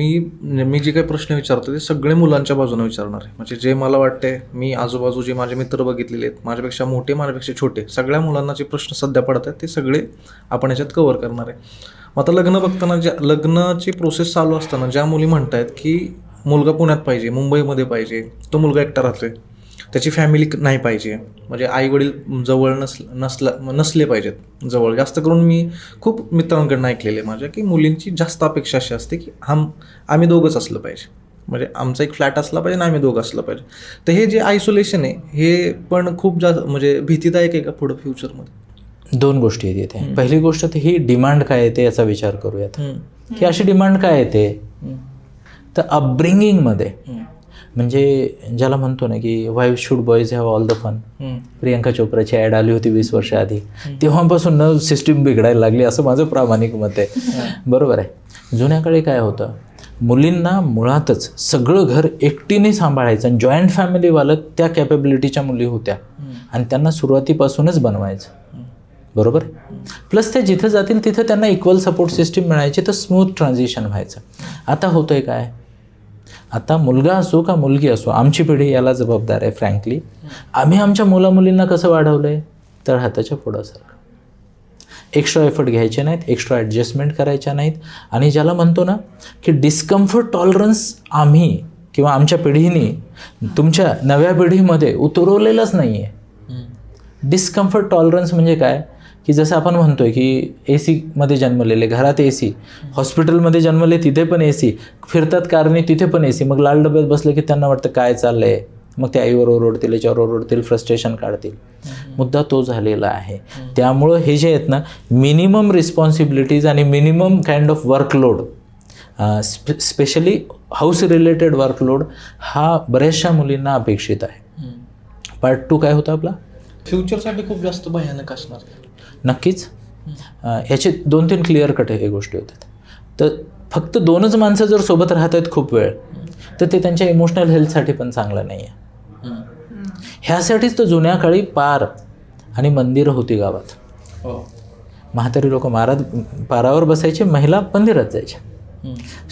मी जे काही प्रश्न विचारतो ते सगळे मुलांच्या बाजूने विचारणार आहे. म्हणजे जे मला वाटते, मी आजूबाजू जे माझे मित्र बघितलेले आहेत, माझ्यापेक्षा मोठे माझ्यापेक्षा छोटे, सगळ्या मुलांना जे प्रश्न सध्या पडत आहेत ते सगळे आपण याच्यात कव्हर करणार आहे. मग आता लग्न बघताना लग्नाची प्रोसेस चालू असताना ज्या मुली म्हणत आहेत की मुलगा पुण्यात पाहिजे, मुंबईमध्ये पाहिजे, तो मुलगा एकटा राहतोय, त्याची फॅमिली नाही पाहिजे, म्हणजे आईवडील जवळ नसले पाहिजेत जवळ. जास्त करून मी खूप मित्रांकडून ऐकलेले माझ्या की मुलींची जास्त अपेक्षा अशी असते की आम्ही दोघंच असलं पाहिजे, म्हणजे आमचा एक फ्लॅट असला पाहिजे आणि आम्ही दोघं असलं पाहिजे. तर हे जे आयसोलेशन आहे हे पण खूप जास्त म्हणजे भीतीदायक आहे का पुढं फ्युचरमध्ये? 2 गोष्टी आहेत इथे. पहिली गोष्ट तर ही डिमांड काय येते याचा विचार करूयात की अशी डिमांड काय येते. तर अपब्रिंगिंगमध्ये म्हणजे ज्याला म्हणतो ना की why should boys have all the fun, Priyanka चोप्राची ॲड आली होती 20 वर्ष आधी, तेव्हापासून न सिस्टीम बिघडायला लागली असं माझं प्रामाणिक मत आहे. बरोबर आहे. जुन्या काळी काय होतं, मुलींना मुळातच सगळं घर एकटीने सांभाळायचं आणि जॉईंट फॅमिलीवालं त्या कॅपेबिलिटीच्या मुली होत्या आणि त्यांना सुरुवातीपासूनच बनवायचं. बरोबर. प्लस ते जिथं जातील तिथं त्यांना इक्वल सपोर्ट सिस्टीम मिळायची, तर स्मूथ ट्रान्झिशन व्हायचं. आता होतंय काय, आता मुलगा असो का मुलगी असो, आमची पिढी याला जबाबदार आहे. फ्रँकली आम्ही आमच्या मुलामुलींना कसं वाढवलं आहे, तर हाताच्या पुढासारखं. एक्स्ट्रा एफर्ट घ्यायचे नाहीत, एक्स्ट्रा ॲडजस्टमेंट करायच्या नाहीत. आणि ज्याला म्हणतो ना की डिस्कम्फर्ट टॉलरन्स आम्ही किंवा आमच्या पिढीने तुमच्या नव्या पिढीमध्ये उतरवलेलंच नाही आहे. डिस्कम्फर्ट टॉलरन्स म्हणजे काय की जसं आपण म्हणतोय की AC मध्ये जन्मलेले, घरात AC, हॉस्पिटलमध्ये जन्मले तिथे पण AC, फिरतात कारने तिथे पण AC, मग लाल डब्यात बसलं की त्यांना वाटतं काय चाललं आहे, मग ते आईवर ओरडतील, याच्यावर ओरडतील, फ्रस्ट्रेशन काढतील. मुद्दा तो झालेला आहे. त्यामुळं हे जे आहेत ना मिनिमम रिस्पॉन्सिबिलिटीज आणि minimum kind of workload, specially house related workload हा बऱ्याचशा मुलींना अपेक्षित आहे. पार्ट 2 काय होता आपला? फ्युचरसाठी खूप जास्त भयानक असणार. नक्कीच. याचे 2-3 क्लिअर कट हे गोष्टी होतात. तर फक्त 2च माणसं जर सोबत राहत आहेत खूप वेळ, तर ते त्यांच्या इमोशनल हेल्थसाठी पण चांगलं नाही आहे. ह्यासाठीच तर जुन्या काळी पार आणि मंदिरं होती गावात. म्हातारी लोक पारावर बसायचे, महिला मंदिरात जायच्या.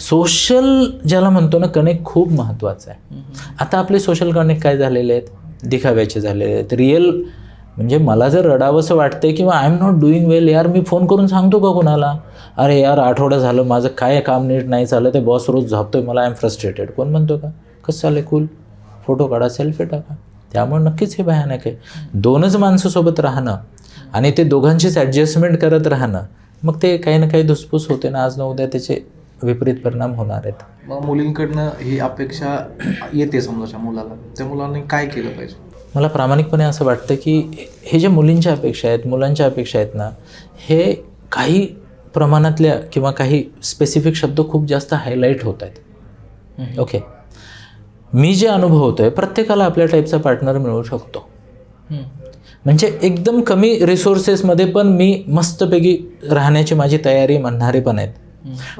सोशल ज्याला म्हणतो ना कनेक्ट खूप महत्त्वाचं आहे. आता आपले सोशल कनेक्ट काय झालेले आहेत, दिखाव्याचे झालेले आहेत. रिअल म्हणजे मला जर रडावंसं वाटतंय किंवा आय एम नॉट डुईंग वेल, यार मी फोन करून सांगतो का कुणाला, अरे यार आठवडा झालं माझं काय काम नीट नाही चाललं, ते बॉस रोज झापतोय मला, आय एम फ्रस्ट्रेटेड. कोण म्हणतो का? कसं चालेल, कूल, फोटो काढा, सेल्फी टाका. त्यामुळे नक्कीच हे भयानक आहे. 2च माणसं सोबत राहणं आणि ते दोघांचीच ॲडजस्टमेंट करत राहणं, मग ते काही ना काही धुसफूस होते ना, आज न उद्या त्याचे विपरीत परिणाम होणार आहेत. मग मुलींकडनं ही अपेक्षा येते समजाच्या मुलाला, त्या मुलांनी काय केलं पाहिजे? मला प्रामाणिकपणे असं वाटतं की हे जे मुलींच्या अपेक्षा आहेत, मुलांच्या अपेक्षा आहेत ना, हे काही प्रमाणातल्या किंवा काही स्पेसिफिक शब्द खूप जास्त हायलाईट होत आहेत. ओके, मी जे अनुभवतो आहे, प्रत्येकाला आपल्या टाईपचा पार्टनर मिळू शकतो. म्हणजे एकदम कमी रिसोर्सेसमध्ये पण मी मस्तपैकी राहण्याची माझी तयारी म्हणणारे पण आहेत.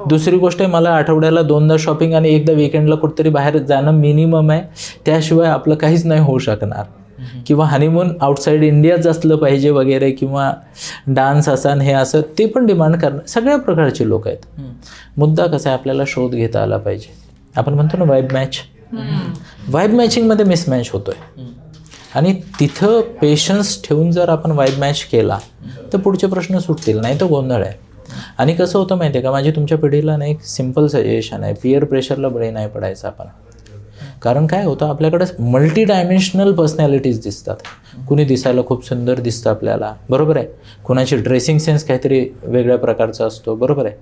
दुसरी गोष्ट आहे, मला आठवड्याला 2दा शॉपिंग आणि एकदा विकेंडला कुठेतरी बाहेर जाणं मिनिमम आहे. त्याशिवाय आपलं काहीच नाही होऊ शकणार. किंवा हनीमून आउटसाईड इंडियाच असलं पाहिजे वगैरे, किंवा डान्स असा हे असं, ते पण डिमांड करणं. सगळ्या प्रकारचे लोक आहेत. मुद्दा कसा आहे, आपल्याला शोध घेता आला पाहिजे. आपण म्हणतो ना वाईब मॅच, वाईब मॅचिंगमध्ये मिसमॅच होतोय. आणि तिथं पेशन्स ठेवून जर आपण वाईब मॅच केला तर पुढचे प्रश्न सुटतील, नाही तर गोंधळ आहे. आणि कसं होतं माहिती आहे का, माझी तुमच्या पिढीला ना एक सिम्पल सजेशन आहे, पिअर प्रेशरला बळी नाही पडायचं आपण. कारण काय होतं, आपल्याकडे मल्टी डायमेन्शनल पर्सनॅलिटीज दिसतात. कुणी दिसायला खूप सुंदर दिसतं आपल्याला, बरोबर आहे. कुणाची ड्रेसिंग सेन्स काहीतरी वेगळ्या प्रकारचा असतो, बरोबर आहे.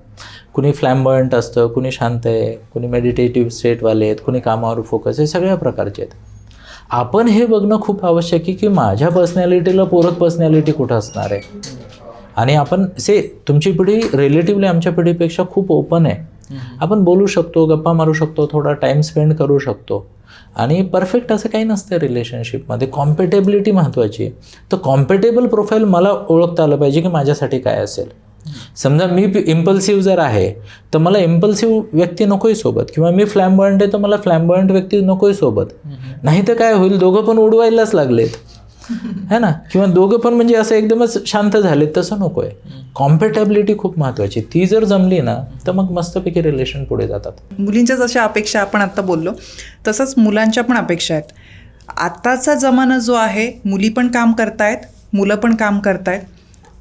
कुणी फ्लॅम्बंट असतं, कुणी शांत आहे, कुणी मेडिटेटिव्ह स्टेटवाले आहेत, कुणी कामावर फोकस आहे, सगळ्या प्रकारचे आहेत. आपण हे बघणं खूप आवश्यक आहे की माझ्या पर्सनॅलिटीला पूरक पर्सनॅलिटी कुठं असणार आहे. आणि आपण तुमची पिढी रिलेटिव्हली आमच्या पिढीपेक्षा खूप ओपन आहे. आपण बोलू शकतो, गप्पा मारू शकतो, थोडा टाईम स्पेंड करू शकतो. आणि परफेक्ट असं काही नसतं रिलेशनशिपमध्ये. कॉम्पॅटेबिलिटी महत्त्वाची आहे. तर कॉम्पॅटेबल प्रोफाईल मला ओळखता आलं पाहिजे की माझ्यासाठी काय असेल. समजा मी इम्पल्सिव्ह जर आहे तर मला इम्पल्सिव्ह व्यक्ती नकोय सोबत, किंवा मी फ्लॅम्बंट आहे तर मला फ्लॅम्बंट व्यक्ती नकोय सोबत. नाही तर काय होईल, दोघं पण उडवायलाच लागलेत है ना, किंवा दोघं पण म्हणजे असं एकदमच शांत झालेत, तसं नको आहे. कॉम्पॅटेबिलिटी खूप महत्त्वाची. ती जर जमली ना तर मग मस्तपैकी रिलेशन पुढे जातात. मुलींच्या जशा अपेक्षा आपण आत्ता बोललो, तसंच मुलांच्या पण अपेक्षा आहेत. आत्ताचा जमाना जो आहे, मुली पण काम करतायत, मुलं पण काम करतायत.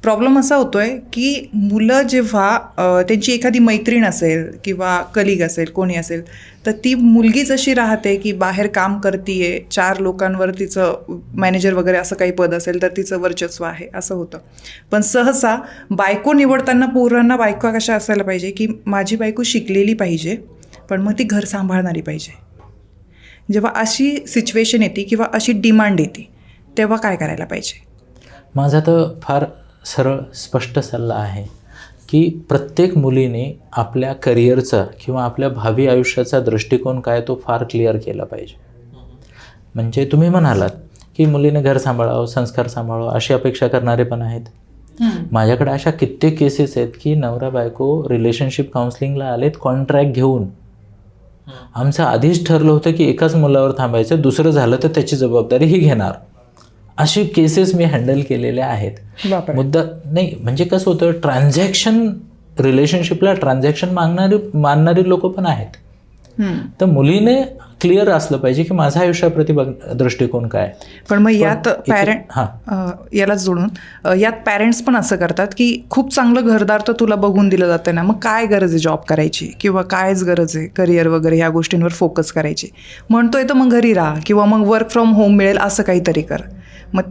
प्रॉब्लेम असा होतो आहे की मुलं जेव्हा त्यांची एखादी मैत्रीण असेल किंवा कलिग असेल, कोणी असेल, तर ती मुलगी जशी राहते की बाहेर काम करतीये, 4 लोकांवर तिचं मॅनेजर वगैरे असं काही पद असेल तर तिचं वर्चस्व आहे, असं होतं. पण सहसा बायको निवडताना पोरांना बायको कशा असायला पाहिजे की माझी बायको शिकलेली पाहिजे, पण मग ती घर सांभाळणारी पाहिजे. जेव्हा अशी सिच्युएशन येते किंवा अशी डिमांड येते, तेव्हा काय करायला पाहिजे? माझा तर फार सरळ स्पष्ट सल्ला आहे की प्रत्येक मुलीने आपल्या करिअरचा किंवा आपल्या भावी आयुष्याचा दृष्टिकोन काय तो फार क्लिअर केला पाहिजे. म्हणजे तुम्ही म्हणालात की मुलीने घर सांभाळावं, संस्कार सांभाळावं, अशी अपेक्षा करणारे पण आहेत. माझ्याकडे अशा कित्येक केसेस आहेत की नवरा बायको रिलेशनशिप काउन्सिलिंगला आलेत कॉन्ट्रॅक्ट घेऊन. आमचं आधीच ठरलं होतं की एकाच मुलावर थांबायचं, दुसरं झालं तर त्याची जबाबदारी ही घेणार. अशी केसेस मी हँडल केलेल्या आहेत. मुद्दा नाही, म्हणजे कसं होतं, ट्रान्झॅक्शन रिलेशनशिपला ट्रान्झॅक्शन मानणारी लोक पण आहेत. तर मुलीने क्लिअर असलं पाहिजे की माझा आयुष्याप्रती दृष्टिकोन काय. पण मग यात याला जोडून यात पॅरेंट्स पण असं करतात की खूप चांगलं घरदार तर तुला बघून दिलं जातं ना, मग काय गरज आहे जॉब करायची, किंवा कायच गरज आहे करिअर वगैरे ह्या गोष्टींवर फोकस करायची. म्हणतोय तर मग घरी राहा किंवा मग वर्क फ्रॉम होम मिळेल असं काहीतरी कर. मग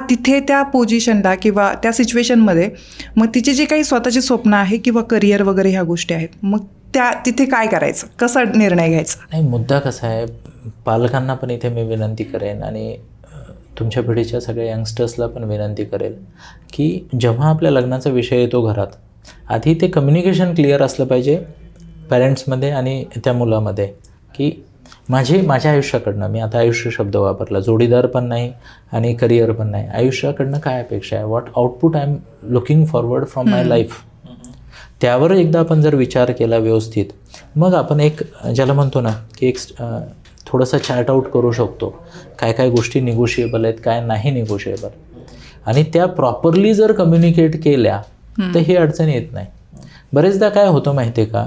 तिथे त्या पोझिशनला किंवा त्या सिच्युएशनमध्ये मग तिचे जे काही स्वतःचे स्वप्न आहे किंवा करिअर वगैरे ह्या गोष्टी आहेत, मग तिथे काय करायचं, कसा निर्णय घ्यायचा? नाही, मुद्दा कसा आहे, पालकांना पण इथे मी विनंती करेन आणि तुमच्या पिढीच्या सगळ्या यंगस्टर्सला पण विनंती करेल की जेव्हा आपल्या लग्नाचा विषय येतो घरात, आधी ते कम्युनिकेशन क्लिअर असलं पाहिजे पॅरेंट्समध्ये आणि त्या मुलामध्ये की माझ्या आयुष्याकडनं, मी आता आयुष्य शब्द वापरला, जोडीदार पण नाही आणि करिअर पण नाही, आयुष्याकडनं काय अपेक्षा आहे, what output I am looking forward from my life, त्यावर एकदा आपण जर विचार केला व्यवस्थित, मग आपण एक ज्याला म्हणतो ना की एक थोडंसं चार्ट आऊट करू शकतो, काय काय गोष्टी निगोशिएबल आहेत, काय नाही निगोशिएबल, आणि त्या प्रॉपरली जर कम्युनिकेट केल्या तर ही अडचण येत नाही. बरेचदा काय होतं माहिती आहे का,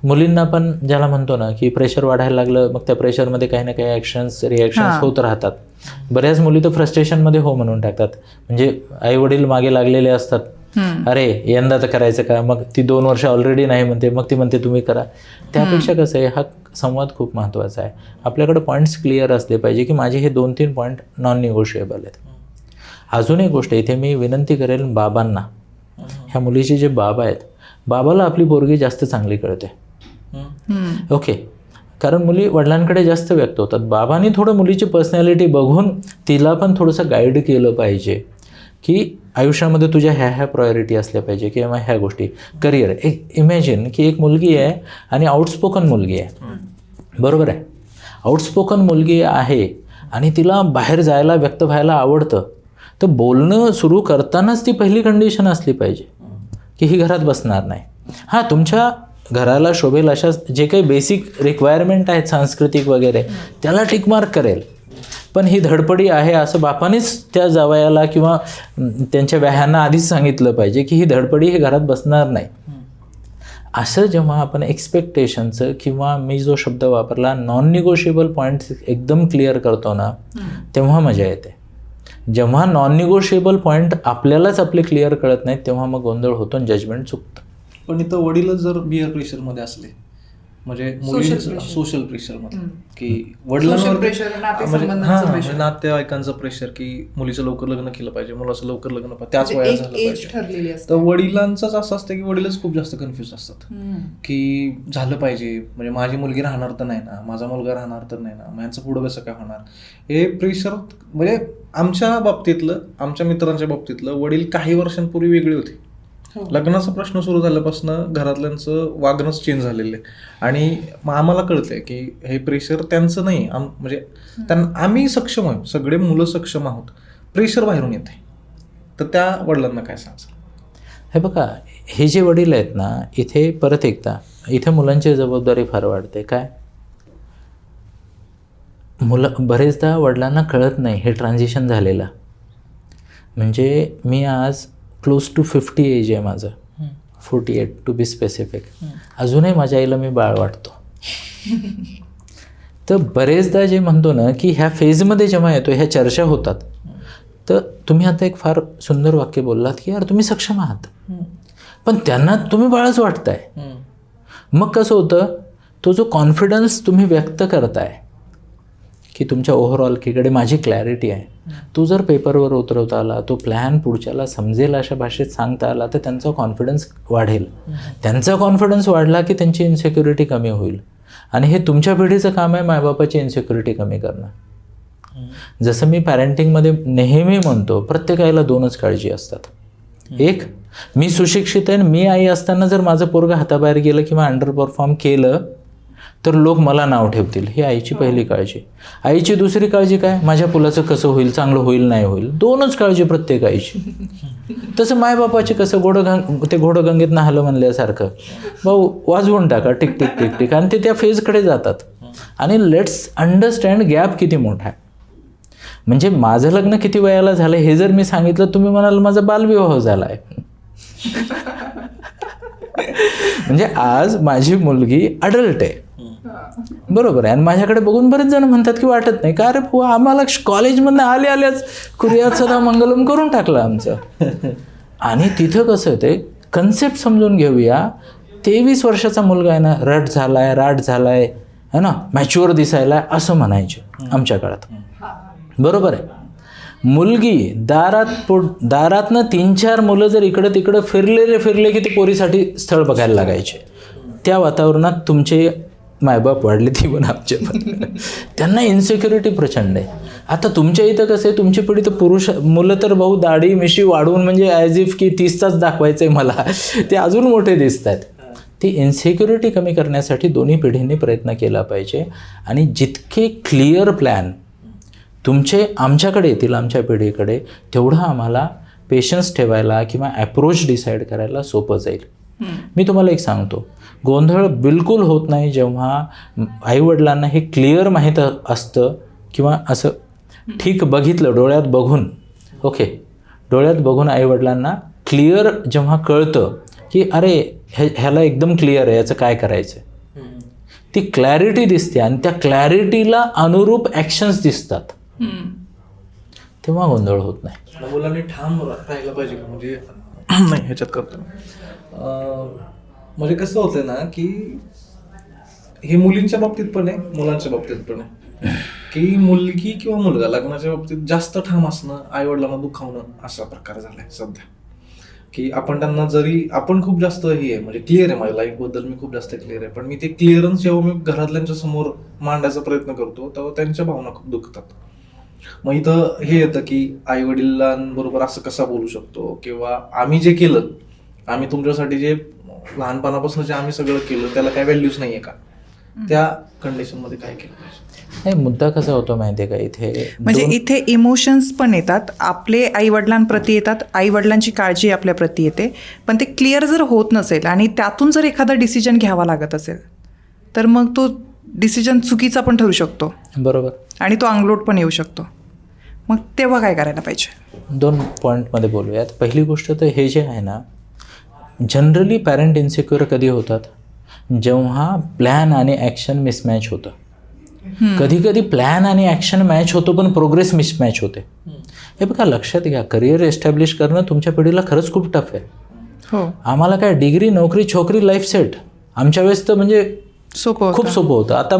मुलींना पण ज्याला म्हणतो ना की प्रेशर वाढायला लागलं, मग त्या प्रेशरमध्ये काही ना काही ॲक्शन्स रिॲक्शन्स होत राहतात. बऱ्याच मुली तर फ्रस्ट्रेशनमध्ये हो म्हणून टाकतात, म्हणजे आईवडील मागे लागलेले असतात, अरे यंदा तर करायचं का, मग ती 2 वर्ष ऑलरेडी नाही म्हणते, मग ती म्हणते तुम्ही करा. त्यापेक्षा कसं आहे, हा संवाद खूप महत्त्वाचा आहे. आपल्याकडे पॉईंट्स क्लिअर असले पाहिजे की माझे हे 2-3 पॉईंट नॉन निगोशिएबल आहेत. अजून एक गोष्ट इथे मी विनंती करेल बाबांना, ह्या मुलीचे जे बाबा आहेत, बाबाला आपली पोरगी जास्त चांगली कळते. ओके, कारण मुली वडिलांकडे जास्त व्यक्त होतात. बाबांनी थोडं मुलीची पर्सनॅलिटी बघून तिला पण थोडंसं गाईड केलं पाहिजे की आयुष्यामध्ये तुझ्या ह्या प्रायोरिटी असल्या पाहिजे किंवा ह्या गोष्टी. करिअर, एक इमॅजिन की एक मुलगी आहे आणि आउटस्पोकन मुलगी आहे, बरोबर आहे, आउटस्पोकन मुलगी आहे आणि तिला बाहेर जायला व्यक्त व्हायला आवडतं, तर बोलणं सुरू करतानाच ती पहिली कंडिशन असली पाहिजे की ही घरात बसणार नाही. हां, तुमच्या घराला शोभेल अशा जे काही बेसिक रिक्वायरमेंट आहेत सांस्कृतिक वगैरे त्याला टिकमार्क करेल, पण ही धडपडी आहे असं बापानेच त्या जावयाला किंवा त्यांच्या व्याह्यांना आधीच सांगितलं पाहिजे की ही धडपडी हे घरात बसणार नाही. असं जेव्हा आपण एक्सपेक्टेशनचं किंवा मी जो शब्द वापरला नॉन निगोशिएबल पॉईंट्स एकदम क्लिअर करतो ना, तेव्हा मजा येते. जेव्हा नॉन निगोशिएबल पॉईंट आपल्यालाच आपले क्लिअर कळत नाहीत तेव्हा मग गोंधळ होतो आणि जजमेंट चुकतं. पण इथं वडीलच जर बिअर प्रेशरमध्ये असले, म्हणजे मुलींचं सोशल प्रेशरमध्ये की वडिलांवर नातेवाईकांचं प्रेशर की मुलीचं लवकर लग्न केलं पाहिजे, मुलाचं लवकर लग्न त्याच वयात झालं पाहिजे, तर वडिलांचंच असं असतं की वडीलच खूप जास्त कन्फ्युज असतात की झालं पाहिजे, म्हणजे माझी मुलगी राहणार तर नाही ना, माझा मुलगा राहणार तर नाही ना, मग यांचं पुढं कसं काय होणार, हे प्रेशर. म्हणजे आमच्या बाबतीतलं, आमच्या मित्रांच्या बाबतीतलं वडील काही वर्षांपूर्वी वेगळे होते. लग्नाचा प्रश्न सुरू झाल्यापासून घरातल्यांचं वागणंच चेंज झालेलं आहे आणि आम्हाला कळतंय की हे प्रेशर त्यांचं नाही, म्हणजे आम्ही सक्षम आहोत, सगळे मुलं सक्षम आहोत, प्रेशर बाहेरून येते. तर त्या वडिलांना काय सांगाल? हे बघा, हे जे वडील आहेत ना, इथे परत एकदा इथे मुलांची जबाबदारी फार वाढते. काय बरेचदा वडिलांना कळत नाही हे ट्रान्झिशन झालेलं. म्हणजे मी आज क्लोज टू 50 एज आहे माझं, 48 टू बी स्पेसिफिक. अजूनही माझ्या आईला मी बाळ वाटतो. तर बरेचदा जे म्हणतो ना की ह्या फेजमध्ये जेव्हा येतो, ह्या चर्चा होतात, तर तुम्ही आता एक फार सुंदर वाक्य बोललात की यार तुम्ही सक्षम आहात, पण त्यांना तुम्ही बाळच वाटताय. मग कसं होतं, तो जो कॉन्फिडन्स तुम्ही व्यक्त करताय की तुमच्या ओव्हरऑलकडे माझी क्लॅरिटी आहे, तो जर पेपरवर उतरवता आला, तो प्लॅन पुढच्याला समजेल अशा भाषेत सांगता आला, तर त्यांचा कॉन्फिडन्स वाढेल. त्यांचा कॉन्फिडन्स वाढला की त्यांची इन्सेक्युरिटी कमी होईल. आणि हे तुमच्या पिढीचं काम आहे मायबापाची इन्सेक्युरिटी कमी करणं. जसं मी पॅरेंटिंगमध्ये नेहमी म्हणतो, प्रत्येक आईला 2च काळजी असतात. एक, मी सुशिक्षित आहे, मी आई असताना जर माझं पोरगं हाताबाहेर गेलं किंवा अंडर परफॉर्म केलं तर लोक मला नाव ठेवतील, ही आईची पहिली काळजी. आईची दुसरी काळजी काय, माझ्या मुलाचं कसं होईल, चांगलं होईल नाही होईल, 2च काळजी प्रत्येक आईची. तसं मायबापाची कसं ते घोडगंगेत नाहलं म्हणल्यासारखं, भाऊ वाजवून टाका टिक टिक टिक टिक, आणि ते त्या फेजकडे जातात. आणि लेट्स अंडरस्टँड गॅप किती मोठा आहे. म्हणजे माझं लग्न किती वयाला झालं हे जर मी सांगितलं, तुम्ही म्हणाल माझा बालविवाह झाला आहे. म्हणजे आज माझी मुलगी अडल्ट आहे, बरोबर आहे, आणि माझ्याकडे बघून बरेच जण म्हणतात की वाटत नाही का, अरे बुवा आम्हाला कॉलेजमधनं आल्याच कुरियात सदा मंगलम करून टाकलं आमचं. आणि तिथं कसं ते कन्सेप्ट समजून घेऊया. 23 वर्षाचा मुलगा आहे ना, राट झालाय है ना, मॅच्युअर दिसायला असं म्हणायचे आमच्या काळात, बरोबर आहे. मुलगी दारातनं 3-4 मुलं जर इकडं तिकडं फिरले की ते पोरीसाठी स्थळ बघायला लागायचे. त्या वातावरणात तुमचे मायबाप वाढले, ती पण आमचे पण. त्यांना इन्सेक्युरिटी प्रचंड आहे. आता तुमच्या इथं कसं आहे, तुमची पिढी तर मुलं तर भाऊ दाढी मिशी वाढवून म्हणजे ॲज इफ की 30 तास दाखवायचं आहे मला, ते अजून मोठे दिसत आहेत. ती इन्सिक्युरिटी कमी करण्यासाठी दोन्ही पिढींनी प्रयत्न केला पाहिजे. आणि जितके क्लिअर प्लॅन तुमचे आमच्याकडे येतील, आमच्या पिढीकडे, तेवढं आम्हाला पेशन्स ठेवायला किंवा ॲप्रोच डिसाईड करायला सोपं जाईल. मी तुम्हाला एक सांगतो, गोंधळ बिलकुल होत नाही जेव्हा आईवडिलांना हे क्लिअर माहीत असतं किंवा असं ठीक बघितलं डोळ्यात बघून, ओके, डोळ्यात बघून आईवडिलांना क्लिअर जेव्हा कळतं की अरे ह्याला एकदम क्लिअर आहे, याचं काय करायचं, ती क्लॅरिटी दिसते आणि त्या क्लॅरिटीला अनुरूप ॲक्शन्स दिसतात, तेव्हा गोंधळ होत नाही. मुलांनी ठाम राहायला पाहिजे का, म्हणजे नाही ह्याच्यात करतो म्हणजे कसं होतं ना की हे मुलींच्या बाबतीत पण आहे, मुलांच्या बाबतीत पण आहे, की मुलगी किंवा मुलगा लग्नाच्या बाबतीत जास्त ठाम असणं, आईवडिलांना दुखावणं असा प्रकार झालाय सध्या. की आपण त्यांना जरी आपण खूप जास्त हे आहे म्हणजे क्लिअर आहे, माझ्या लाईफबद्दल मी खूप जास्त क्लिअर आहे, पण मी ते क्लिअरन्स जेव्हा मी घरातल्यांच्या समोर मांडायचा प्रयत्न करतो तेव्हा त्यांच्या भावना खूप दुखतात. मग इथं हे येतं की आई वडिलांबरोबर असं कसा बोलू शकतो, किंवा आम्ही जे केलं, आम्ही तुमच्यासाठी जे लहानपणापासून जे आम्ही सगळं केलं त्याला काय व्हॅल्यूज नाहीये का, त्या कंडिशनमध्ये काय केलं पाहिजे. नाही, मुद्दा कसा होतो माहिती आहे का, इथे म्हणजे इथे इमोशन्स पण येतात, आपले आईवडिलांप्रती येतात, आईवडिलांची काळजी आपल्याप्रती येते, पण ते क्लिअर जर होत नसेल आणि त्यातून जर एखादा डिसिजन घ्यावा लागत असेल तर मग तो डिसिजन चुकीचा पण ठरू शकतो, बरोबर, आणि तो अंगलोट पण येऊ शकतो. मग तेव्हा काय करायला पाहिजे? 2 पॉईंटमध्ये बोलूयात. पहिली गोष्ट तर हे जे आहे ना, जनरली पॅरेंट इन्सिक्युअर कधी होतात, जेव्हा प्लॅन आणि ॲक्शन मिसमॅच होतं. कधी कधी प्लॅन आणि ॲक्शन मॅच होतो पण प्रोग्रेस मिसमॅच होते. हे बघा, लक्षात घ्या, करिअर एस्टॅब्लिश करणं तुमच्या पिढीला खरंच खूप टफ आहे. हो, आम्हाला काय डिग्री, नोकरी, छोकरी, लाईफ सेट, आमच्या वेळेस तर म्हणजे सोपं खूप सोपं होतं. आता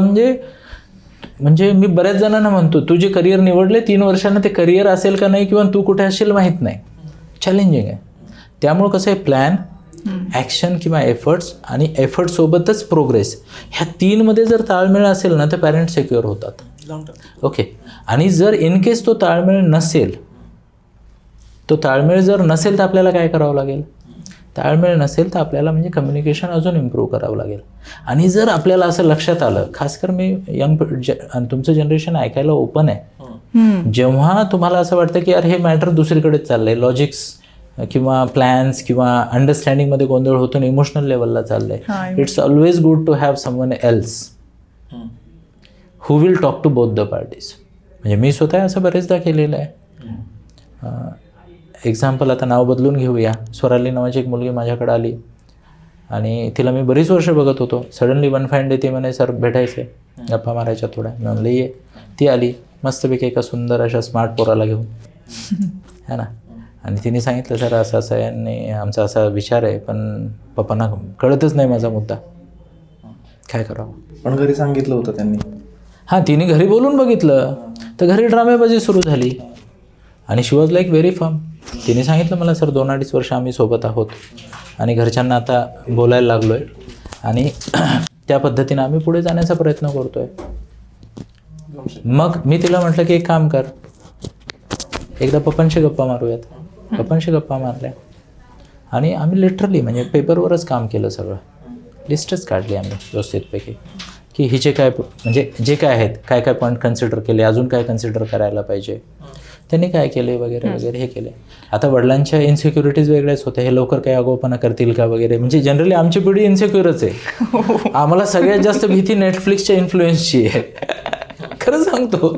म्हणजे मी बऱ्याच जणांना म्हणतो, तू जे करिअर निवडले 3 वर्षांना ते करिअर असेल का नाही किंवा तू कुठे असेल माहीत नाही, चॅलेंजिंग आहे. त्यामुळं कसं आहे, प्लॅन, ॲक्शन किंवा एफर्ट्स आणि एफर्टसोबतच प्रोग्रेस, ह्या 3मध्ये जर ताळमेळ असेल ना तर पॅरेंट सिक्युअर होतात. ओके, आणि जर इन केस तो ताळमेळ नसेल, तर आपल्याला काय करावं लागेल, ताळमेळ नसेल तर आपल्याला म्हणजे कम्युनिकेशन अजून इम्प्रूव्ह करावं लागेल. आणि जर आपल्याला असं लक्षात आलं, खासकर मी आणि तुमचं जनरेशन ऐकायला ओपन आहे, जेव्हा तुम्हाला असं वाटतं की यार हे मॅटर दुसरीकडेच चाललं आहे, लॉजिक्स किंवा प्लॅन्स किंवा अंडरस्टँडिंगमध्ये गोंधळ होतो, इमोशनल लेवलला चाललं आहे, it's always good to have someone else who will talk to both the parties. म्हणजे मी स्वतः असं बरेचदा केलेलं आहे. एक्झाम्पल आता नाव बदलून घेऊया, स्वराली नावाची एक मुलगी माझ्याकडे आली आणि तिला मी बरीच वर्ष बघत होतो. सडनली वन फाईन डे ती म्हणे, सर भेटायचे, गप्पा मारायच्या थोड्या. मी म्हणलं ये. ती आली मस्तपैकी एका सुंदर अशा स्मार्ट पोराला घेऊन, है ना, आणि तिने सांगितलं, सर असं असं आहे आणि आमचा असा विचार आहे, पण पप्पांना कळतच नाही माझा मुद्दा, काय करावं. पण घरी सांगितलं होतं त्यांनी. हां, तिने घरी बोलून बघितलं तर घरी ड्रामेबाजी सुरू झाली आणि शी वॉज लाईक व्हेरी फर्म. तिने सांगितलं मला, सर 2-2.5 वर्ष आम्ही सोबत आहोत आणि घरच्यांना आता बोलायला लागलो आहे आणि त्या पद्धतीनं आम्ही पुढे जाण्याचा प्रयत्न करतो आहे. मग मी तिला म्हटलं की एक काम कर, एकदा पप्पांशी गप्पा मारूयात. पप्पांशी गप्पा मारल्या आणि आम्ही लिटरली म्हणजे पेपरवरच काम केलं, सगळं लिस्टच काढली आम्ही व्यवस्थितपैकी, की हिचे काय म्हणजे जे काय आहेत, काय काय पॉईंट कन्सिडर केले, अजून काय कन्सिडर करायला पाहिजे, त्यांनी काय केले वगैरे वगैरे हे केले. आता वडिलांच्या इन्सिक्युरिटीज वेगळ्याच होत्या, हे लवकर काही आगाऊपणा करतील का वगैरे, म्हणजे जनरली आमची पिढी इन्सिक्युअरच आहे. आम्हाला सगळ्यात जास्त भीती नेटफ्लिक्सच्या इन्फ्लुएन्सची आहे, खरं सांगतो.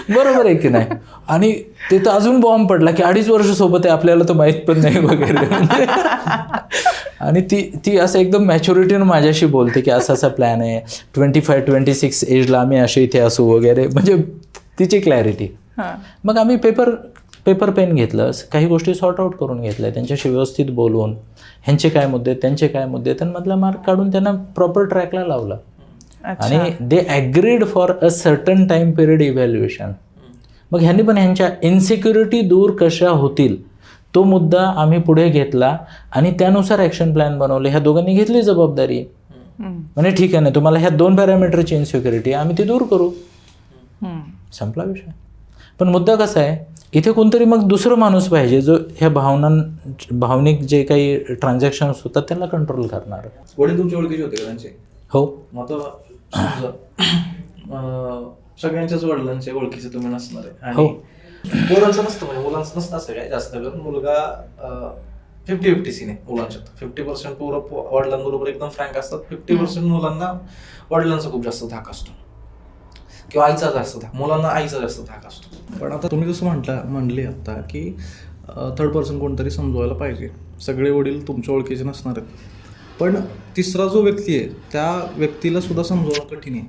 बरोबर आहे की नाही. आणि ते तर अजून बॉम्ब पडला की 2.5 वर्ष सोबत आहे, आपल्याला तर माहीत पण नाही वगैरे. आणि ती असं एकदम मॅच्युरिटीनं माझ्याशी बोलते की असा प्लॅन आहे, 25-26 एजला आम्ही असे इथे असू वगैरे, म्हणजे तिची क्लॅरिटी. मग आम्ही पेपर पेन घेतलं, काही गोष्टी सॉर्ट आऊट करून घेतल्या, त्यांच्याशी व्यवस्थित बोलून ह्यांचे काय मुद्दे, त्यांचे काय मुद्दे, त्यांमधला मार्क काढून त्यांना प्रॉपर ट्रॅकला लावला आणि they agreed for a certain time period evaluation. मग ह्यांनी पण ह्यांच्या इन्सिक्युरिटी दूर कशा होतील तो मुद्दा आम्ही पुढे घेतला आणि त्यानुसार ॲक्शन प्लॅन बनवले. ह्या दोघांनी घेतली जबाबदारी, म्हणजे ठीक आहे ना, तुम्हाला ह्या 2 पॅरामीटरची इन्सिक्युरिटी आम्ही ती दूर करू, संपला विषय. पण मुद्दा कसा आहे, इथे कोणतरी मग दुसरं माणूस पाहिजे जो ह्या भावनिक जे काही ट्रान्झॅक्शन्स होतात त्यांना कंट्रोल करणार. वडील तुमच्या ओळखीचे होते का त्यांचे? हो. मग आता समजा सगळ्यांच्याच वडिलांच्या ओळखीचे तुम्ही नसणार आहे हो. आणि पोरांचं नसतं, म्हणजे मुलांचं नसतं असं काय जास्त करून. मुलगा 50-50 सीन आहे मुलांच्यात. 50% पोरं वडिलांबरोबर एकदम फ्रँक असतात, 50% मुलांना वडिलांचा खूप जास्त धाक असतो किंवा आईचा जास्त धाक, मुलांना आईचा जास्त धाक असतो. पण आता तुम्ही जसं म्हणले आता की थर्ड पर्सन कोणतरी समजवायला पाहिजे. सगळे वडील तुमच्या ओळखीचे नसणार आहेत, पण तिसरा जो व्यक्ती आहे त्या व्यक्तीला सुद्धा समजवणं कठीण आहे.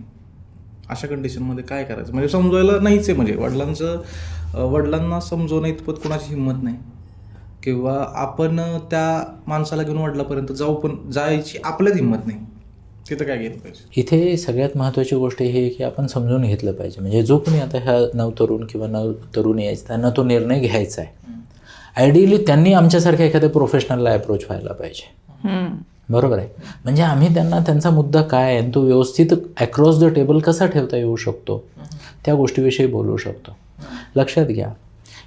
अशा कंडिशनमध्ये काय करायचं? म्हणजे समजवायला नाहीच आहे, म्हणजे वडिलांना समजवणं इतपत कोणाची हिंमत नाही, किंवा आपण त्या माणसाला घेऊन वडिलापर्यंत जायची आपल्यात हिंमत नाही. तिथं काय केलं पाहिजे? इथे सगळ्यात महत्त्वाची गोष्ट ही आहे की आपण समजून घेतलं पाहिजे. म्हणजे जो कोणी आता ह्या नवतरुण किंवा नवतरुणी आहेत त्यांना तो निर्णय घ्यायचा आहे. आयडियली त्यांनी आमच्यासारख्या एखाद्या प्रोफेशनलला अप्रोच व्हायला पाहिजे. बरोबर आहे. म्हणजे आम्ही त्यांना त्यांचा मुद्दा काय आहे तो व्यवस्थित अक्रॉस द टेबल कसा ठेवता येऊ शकतो त्या गोष्टीविषयी बोलू शकतो. लक्षात घ्या,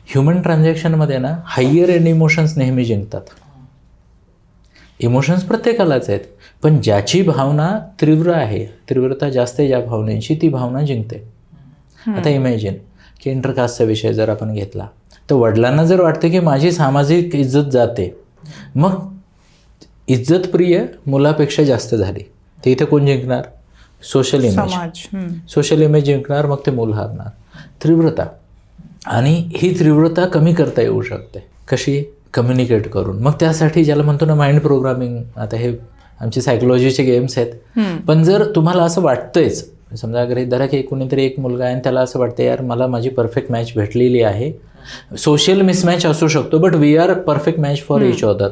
ह्युमन ट्रान्झॅक्शनमध्ये ना हायर एंड इमोशन्स नेहमी जिंकतात. इमोशन्स प्रत्येकालाच आहेत, पण ज्याची भावना तीव्र आहे, तीव्रता जास्त आहे ज्या भावनेची, ती भावना जिंकते. आता इमॅजिन की इंटरकास्टचा विषय जर आपण घेतला तर वडिलांना जर वाटतं की माझी सामाजिक इज्जत जाते, मग इज्जतप्रिय मुलापेक्षा जास्त झाली, तर इथे कोण जिंकणार? Social image. सोशल इमेज जिंकणार, मग ते मूल हारणार. तीव्रता, आणि ही तीव्रता कमी करता येऊ शकते. कशी? कम्युनिकेट करून. मग त्यासाठी ज्याला म्हणतो ना माइंड प्रोग्रामिंग, आता हे आमचे सायकोलॉजीचे गेम्स आहेत. पण जर तुम्हाला असं वाटतंयच, समजा गृहीत धरा की कोणीतरी एक मुलगा आहे आणि त्याला असं वाटतं यार मला माझी परफेक्ट मॅच भेटलेली आहे, सोशल मिसमॅच असू शकतो but we are perfect match for each other,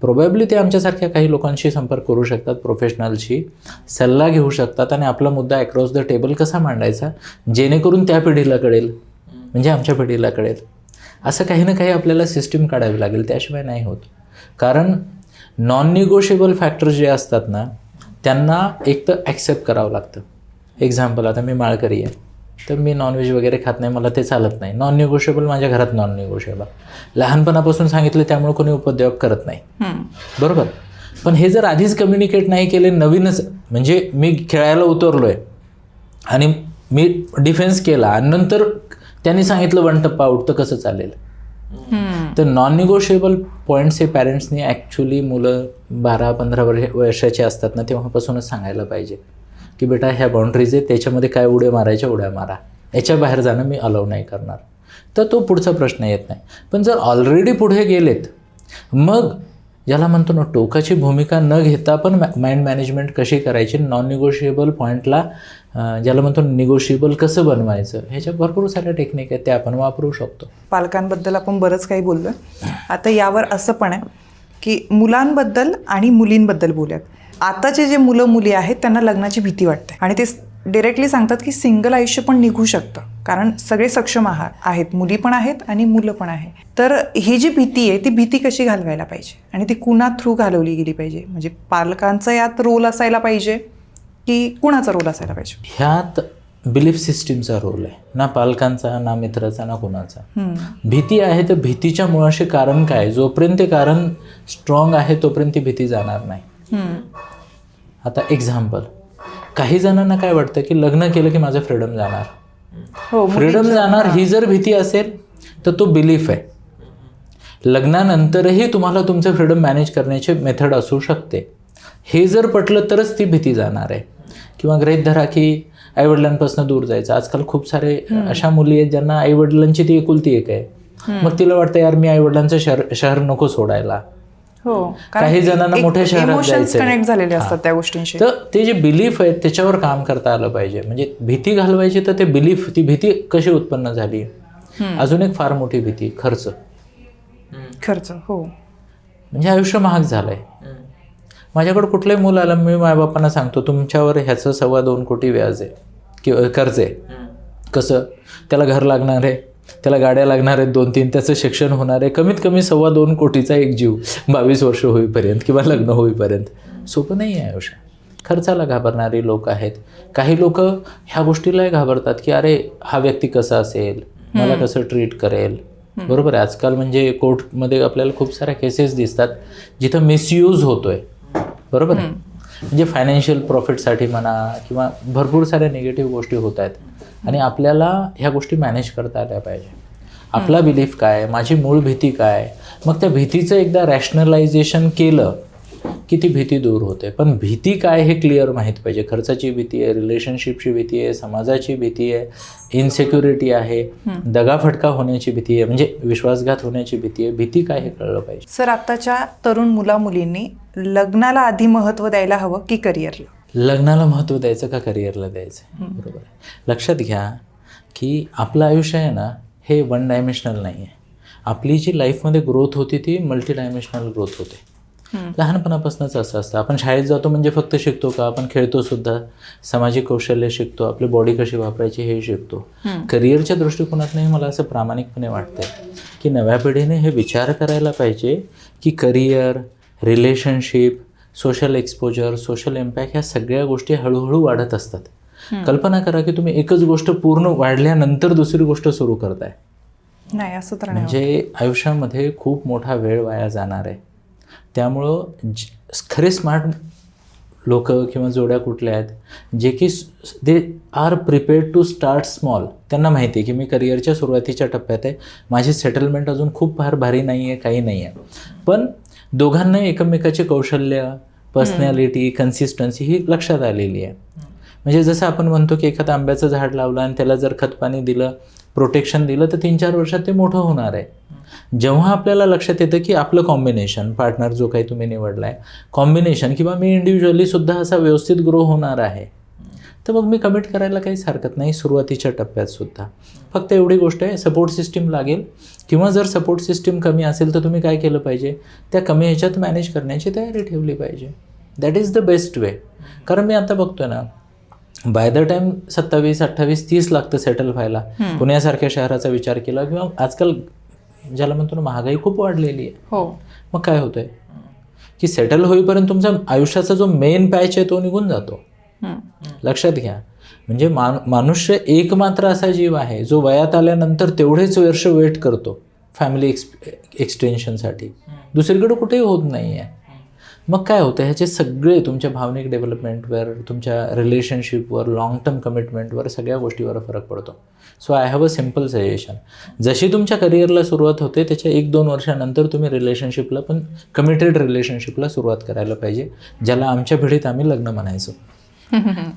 probably ते आमच्यासारख्या काही लोकांशी संपर्क करू शकतात, प्रोफेशनलशी सल्ला घेऊ शकतात आणि आपला मुद्दा अक्रॉस द टेबल कसा मांडायचा जेणेकरून त्या पिढीला कळेल, म्हणजे आमच्या पिढीला कळेल. असं काही ना काही आपल्याला सिस्टीम काढावी लागेल, त्याशिवाय नाही होत. कारण नॉन निगोशिएबल फॅक्टर्स जे असतात ना त्यांना एक तर ॲक्सेप्ट करावं लागतं. एक्झाम्पल, आता मी माळकरी आहे तर मी नॉनव्हेज वगैरे खात नाही, मला ते चालत नाही. नॉन निगोशिएबल, माझ्या घरात नॉन निगोशिएबल, लहानपणापासून सांगितलं त्यामुळे कोणी उपद्व्याप करत नाही. बरोबर. पण हे जर आधीच कम्युनिकेट नाही केले, नवीनच म्हणजे मी खेळायला उतरलो आहे आणि मी डिफेन्स केला आणि नंतर त्यांनी सांगितलं वन टप्पा आउट, तर कसं चालेल? तर नॉन निगोशिएबल पॉईंट्स हे पॅरेंट्सनी ॲक्च्युली मुलं 12-15 वर्षाचे असतात ना तेव्हापासूनच सांगायला पाहिजे की बेटा ह्या बाउंड्रीज आहेत, त्याच्यामध्ये काय उड्या मारायच्या उड्या मारा, याच्या बाहेर जाणं मी अलाउ नाही करणार. तर तो पुढचा प्रश्न येत नाही. पण जर ऑलरेडी पुढे गेलेत, मग ज्याला म्हणतो ना टोकाची भूमिका न घेता पण माइंड मॅनेजमेंट कशी करायची, नॉन निगोशिएबल पॉईंटला ज्याला म्हणतो निगोशिएबल कसं बनवायचं, ह्याच्या भरपूर साऱ्या टेक्निक आहेत, त्या आपण वापरू शकतो. पालकांबद्दल आपण बरंच काही बोललो. आता यावर असं पण आहे की मुलांबद्दल आणि मुलींबद्दल बोलूयात. आताचे जे मुलं मुली आहेत त्यांना लग्नाची भीती वाटते आणि ते डिरेक्टली सांगतात की सिंगल आयुष्य पण निघू शकतं, कारण सगळे सक्षम आहेत, मुली पण आहेत आणि मुलं पण आहे. तर ही जी भीती आहे ती भीती कशी घालवायला पाहिजे आणि ती कुणा थ्रू घालवली गेली पाहिजे? म्हणजे पालकांचा यात रोल असायला पाहिजे की कुणाचा रोल असायला पाहिजे? ह्यात बिलीफ सिस्टीमचा रोल आहे, ना पालकांचा, ना मित्राचा, ना कुणाचा. भीती आहे तर भीतीच्या मुळाशी कारण काय, जोपर्यंत ते कारण स्ट्रॉंग आहे तोपर्यंत ती भीती जाणार नाही. आता एक्झाम्पल, काही जणांना काय वाटतं की लग्न केलं की माझं फ्रीडम जाणार. फ्रीडम जाणार ही जर भीती असेल तर तो बिलीफ आहे. लग्नानंतरही तुम्हाला तुमचं फ्रीडम मॅनेज करण्याचे मेथड असू शकते, हे जर पटलं तरच ती भीती जाणार आहे. किंवा गृहीत धरा की आईवडिलांपासून दूर जायचं. आजकाल खूप सारे अशा मुली आहेत ज्यांना आईवडिलांची ती एकुलती एक आहे, मग तिला वाटतं यार मी आईवडिलांचं शहर नको सोडायला. काही जणांना मोठ्या शहरात जायचं, कनेक्ट झालेले असतात त्या गोष्टींशी. तर ते जे बिलीफ आहेत त्याच्यावर काम करता आलं पाहिजे. म्हणजे भीती घालवायची तर ते बिलीफ, ती भीती कशी उत्पन्न झाली. अजून एक फार मोठी भीती, खर्च. हो, म्हणजे आयुष्य महाग झालंय. माझ्याकडे कुठलंही मूल आलं, मी मायबापांना सांगतो तुमच्यावर ह्याचं 2.25 कोटी व्याज आहे किंवा कर्ज आहे. कसं? त्याला घर लागणार आहे, त्याला गाड्या लागणार आहेत 2-3, त्याचं शिक्षण होणार आहे, कमीत कमी 2.25 कोटीचा एक जीव 22 वर्ष होईपर्यंत किंवा लग्न होईपर्यंत. सोपं नाही आहे आयुष्य. खर्चाला घाबरणारी लोक आहेत. काही लोक ह्या गोष्टीलाही घाबरतात की अरे हा व्यक्ती कसा असेल, मला कसं ट्रीट करेल, बरोबर आहे. आजकाल म्हणजे कोर्टमध्ये आपल्याला खूप साऱ्या केसेस दिसतात जिथं मिसयूज होतोय. बरोबर आहे. म्हणजे फायनान्शियल प्रॉफिटसाठी म्हणा किंवा भरपूर साऱ्या निगेटिव्ह गोष्टी होत आहेत आणि आपल्याला ह्या गोष्टी मॅनेज करता आल्या पाहिजे. आपला बिलीफ काय, माझी मूळ भीती काय, मग त्या भीतीचं एकदा रॅशनलायझेशन केलं की ती भीती दूर होते. पण भीती काय हे क्लिअर माहीत पाहिजे. खर्चाची भीती आहे, रिलेशनशिपची भीती आहे, समाजाची भीती आहे, इनसेक्युरिटी आहे, दगाफटका होण्याची भीती आहे, म्हणजे विश्वासघात होण्याची भीती आहे. भीती काय हे कळलं पाहिजे. सर, आत्ताच्या तरुण मुलींनी लग्नाला आधी महत्त्व द्यायला हवं की करिअरला? लग्नाला महत्त्व द्यायचं का करिअरला द्यायचं? बरोबर आहे. लक्षात घ्या की आपलं आयुष्य आहे ना, हे वन डायमेन्शनल नाही आहे. आपली जी लाईफमध्ये ग्रोथ होती ती मल्टी डायमेन्शनल ग्रोथ होते. लहानपणापासूनच असं असतं. आपण शाळेत जातो म्हणजे फक्त शिकतो का? आपण खेळतो सुद्धा, सामाजिक कौशल्य शिकतो, आपली बॉडी कशी वापरायची हे शिकतो. करिअरच्या दृष्टिकोनातूनही मला असं प्रामाणिकपणे वाटतंय की नव्या पिढीने हे विचार करायला पाहिजे की career, relationship, social exposure, social impact ह्या सगळ्या गोष्टी हळूहळू वाढत असतात. कल्पना करा की तुम्ही एकच गोष्ट पूर्ण वाढल्यानंतर दुसरी गोष्ट सुरू करताय. नाही, असं तर नाही. म्हणजे आयुष्यामध्ये खूप मोठा वेळ वाया जाणार आहे. त्यामुळं खरे स्मार्ट लोक किंवा जोड्या कुठल्या आहेत जे की they are prepared to start small. त्यांना माहिती आहे की मी करिअरच्या सुरुवातीच्या टप्प्यात आहे, माझी सेटलमेंट अजून खूप फार भारी नाही आहे, काही नाही आहे, पण दोघांना एकमेकाचे कौशल्य, पर्सनॅलिटी, कन्सिस्टन्सी ही लक्षात आलेली आहे. म्हणजे जसं आपण म्हणतो की एखादं आंब्याचं झाड लावलं आणि त्याला जर खतपाणी दिलं, प्रोटेक्शन दिलं तर 3-4 वर्षात ते मोठं होणार आहे. जेव्हा आपल्याला लक्षात येतं की आपलं कॉम्बिनेशन, पार्टनर जो काही तुम्ही निवडला आहे, कॉम्बिनेशन किंवा मी इंडिव्हिज्युअली सुद्धा असा व्यवस्थित ग्रो होणार आहे, तर मग मी कमिट करायला काहीच हरकत नाही सुरुवातीच्या टप्प्यात सुद्धा. फक्त एवढी गोष्ट आहे, सपोर्ट सिस्टीम लागेल किंवा जर सपोर्ट सिस्टीम कमी असेल तर तुम्ही काय केलं पाहिजे, त्या कमी ह्याच्यात मॅनेज करण्याची तयारी ठेवली पाहिजे. That is the best way. कारण मी आता बघतोय ना, बाय द टाईम 27, 28, 30 लागतं सेटल व्हायला. पुण्यासारख्या शहराचा विचार केला किंवा आजकाल ज्याला म्हणतो ना महागाई खूप वाढलेली आहे. हो. मग काय होतंय की सेटल होईपर्यंत तुमचा आयुष्याचा जो मेन पॅच आहे तो निघून जातो. लक्षात घ्या. म्हणजे मनुष्य एकमात्र असा जीव आहे जो वयात आल्यानंतर तेवढेच वर्ष वेट करतो फॅमिली एक्सटेन्शनसाठी. दुसरीकडे कुठेही होत नाही आहे. मग काय होतं, ह्याचे सगळे तुमच्या भावनिक डेव्हलपमेंटवर, तुमच्या रिलेशनशिपवर, लॉंग टर्म कमिटमेंटवर, सगळ्या गोष्टीवर फरक पडतो. So I have a simple suggestion. जशी तुमच्या करिअरला सुरुवात होते त्याच्या 1-2 वर्षानंतर तुम्ही रिलेशनशिपला पण, कमिटेड रिलेशनशिपला सुरुवात करायला पाहिजे, ज्याला आमच्या पिढीत आम्ही लग्न म्हणायचो.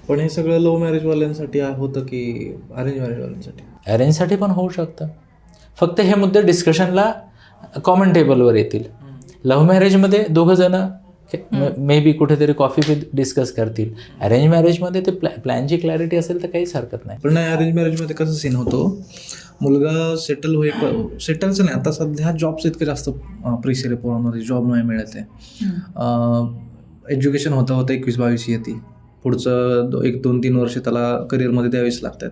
पण हे सगळं लव्ह मॅरेजवाल्यांसाठी होतं की अरेंज मॅरेजवाल्यांसाठी? अरेंजसाठी पण होऊ शकतं. फक्त हे मुद्दे डिस्कशनला कॉमन टेबलवर येतील. लव्ह मॅरेजमध्ये दोघं जणं मे बी कुठेतरी कॉफी पे डिस्कस करतील. अरेंज मॅरेजमध्ये ते प्लॅनची क्लॅरिटी असेल तर काहीच हरकत नाही. पण नाही, अरेंज मॅरेजमध्ये कसं सीन होतो, मुलगा सेटलचं नाही, आता सध्या जॉबचं इतकं जास्त प्रेशर आहे पोरांमध्ये, जॉब नाही मिळत आहे. एज्युकेशन होता 21-22 येते, पुढचं 1-2-3 वर्ष त्याला करिअरमध्ये द्यावीच लागतात.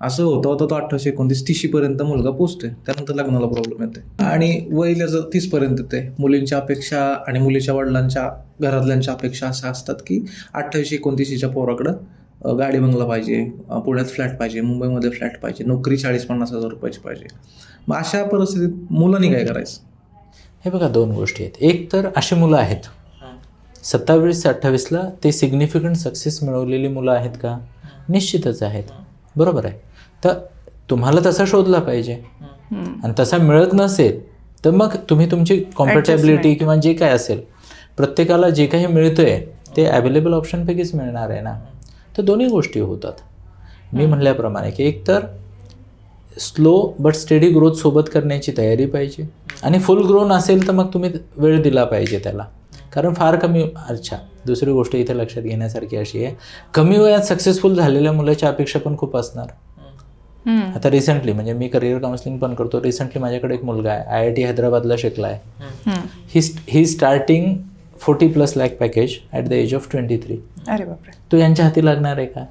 असं होतं तो 28-29-30 पर्यंत मुलगा पोचतोय, त्यानंतर लग्नाला प्रॉब्लेम येते आणि वय त्याचं 30 पर्यंत येते. मुलींच्या अपेक्षा आणि मुलीच्या वडिलांच्या घरातल्यांच्या अपेक्षा अशा असतात की 28-29च्या पोराकडं गाडी बंगला पाहिजे, पुण्यात फ्लॅट पाहिजे, मुंबईमध्ये फ्लॅट पाहिजे, नोकरी 40-50 हजार रुपयाची पाहिजे. मग अशा परिस्थितीत मुलांनी काय करायचं? हे बघा, 2 गोष्टी आहेत. एक तर अशी मुलं आहेत 27-28ला, ते सिग्निफिकंट सक्सेस मिळवलेली मुलं आहेत का? निश्चितच आहेत. बरोबर आहे. तर तुम्हाला तसा शोधला पाहिजे आणि तसा मिळत नसेल तर मग तुम्ही तुमची कॉम्पॅटेबिलिटी किंवा जे काय असेल, प्रत्येकाला जे काही मिळतंय ते अवेलेबल ऑप्शनपैकीच मिळणार आहे ना. तर दोन्ही गोष्टी होतात. मी म्हणल्याप्रमाणे की एक तर स्लो बट स्टेडी ग्रोथ सोबत करण्याची तयारी पाहिजे आणि फुल ग्रोन असेल तर मग तुम्ही वेळ दिला पाहिजे त्याला. कारण फार कमी, दुसरी गोष्ट इथे लक्षात घेण्यासारखी अशी आहे, कमी वयात सक्सेसफुल झालेल्या मुलाच्या अपेक्षा पण खूप असणार. आता रिसेंटली, म्हणजे मी करिअर काउन्सिलिंग पण करतो, रिसेंटली माझ्याकडे एक मुलगा आहे, IIT हैदराबादला शिकला आहे. ही starting 40+ lakh package at the age of 23. अरे बापरे. तो यांच्या हाती लागणार आहे का?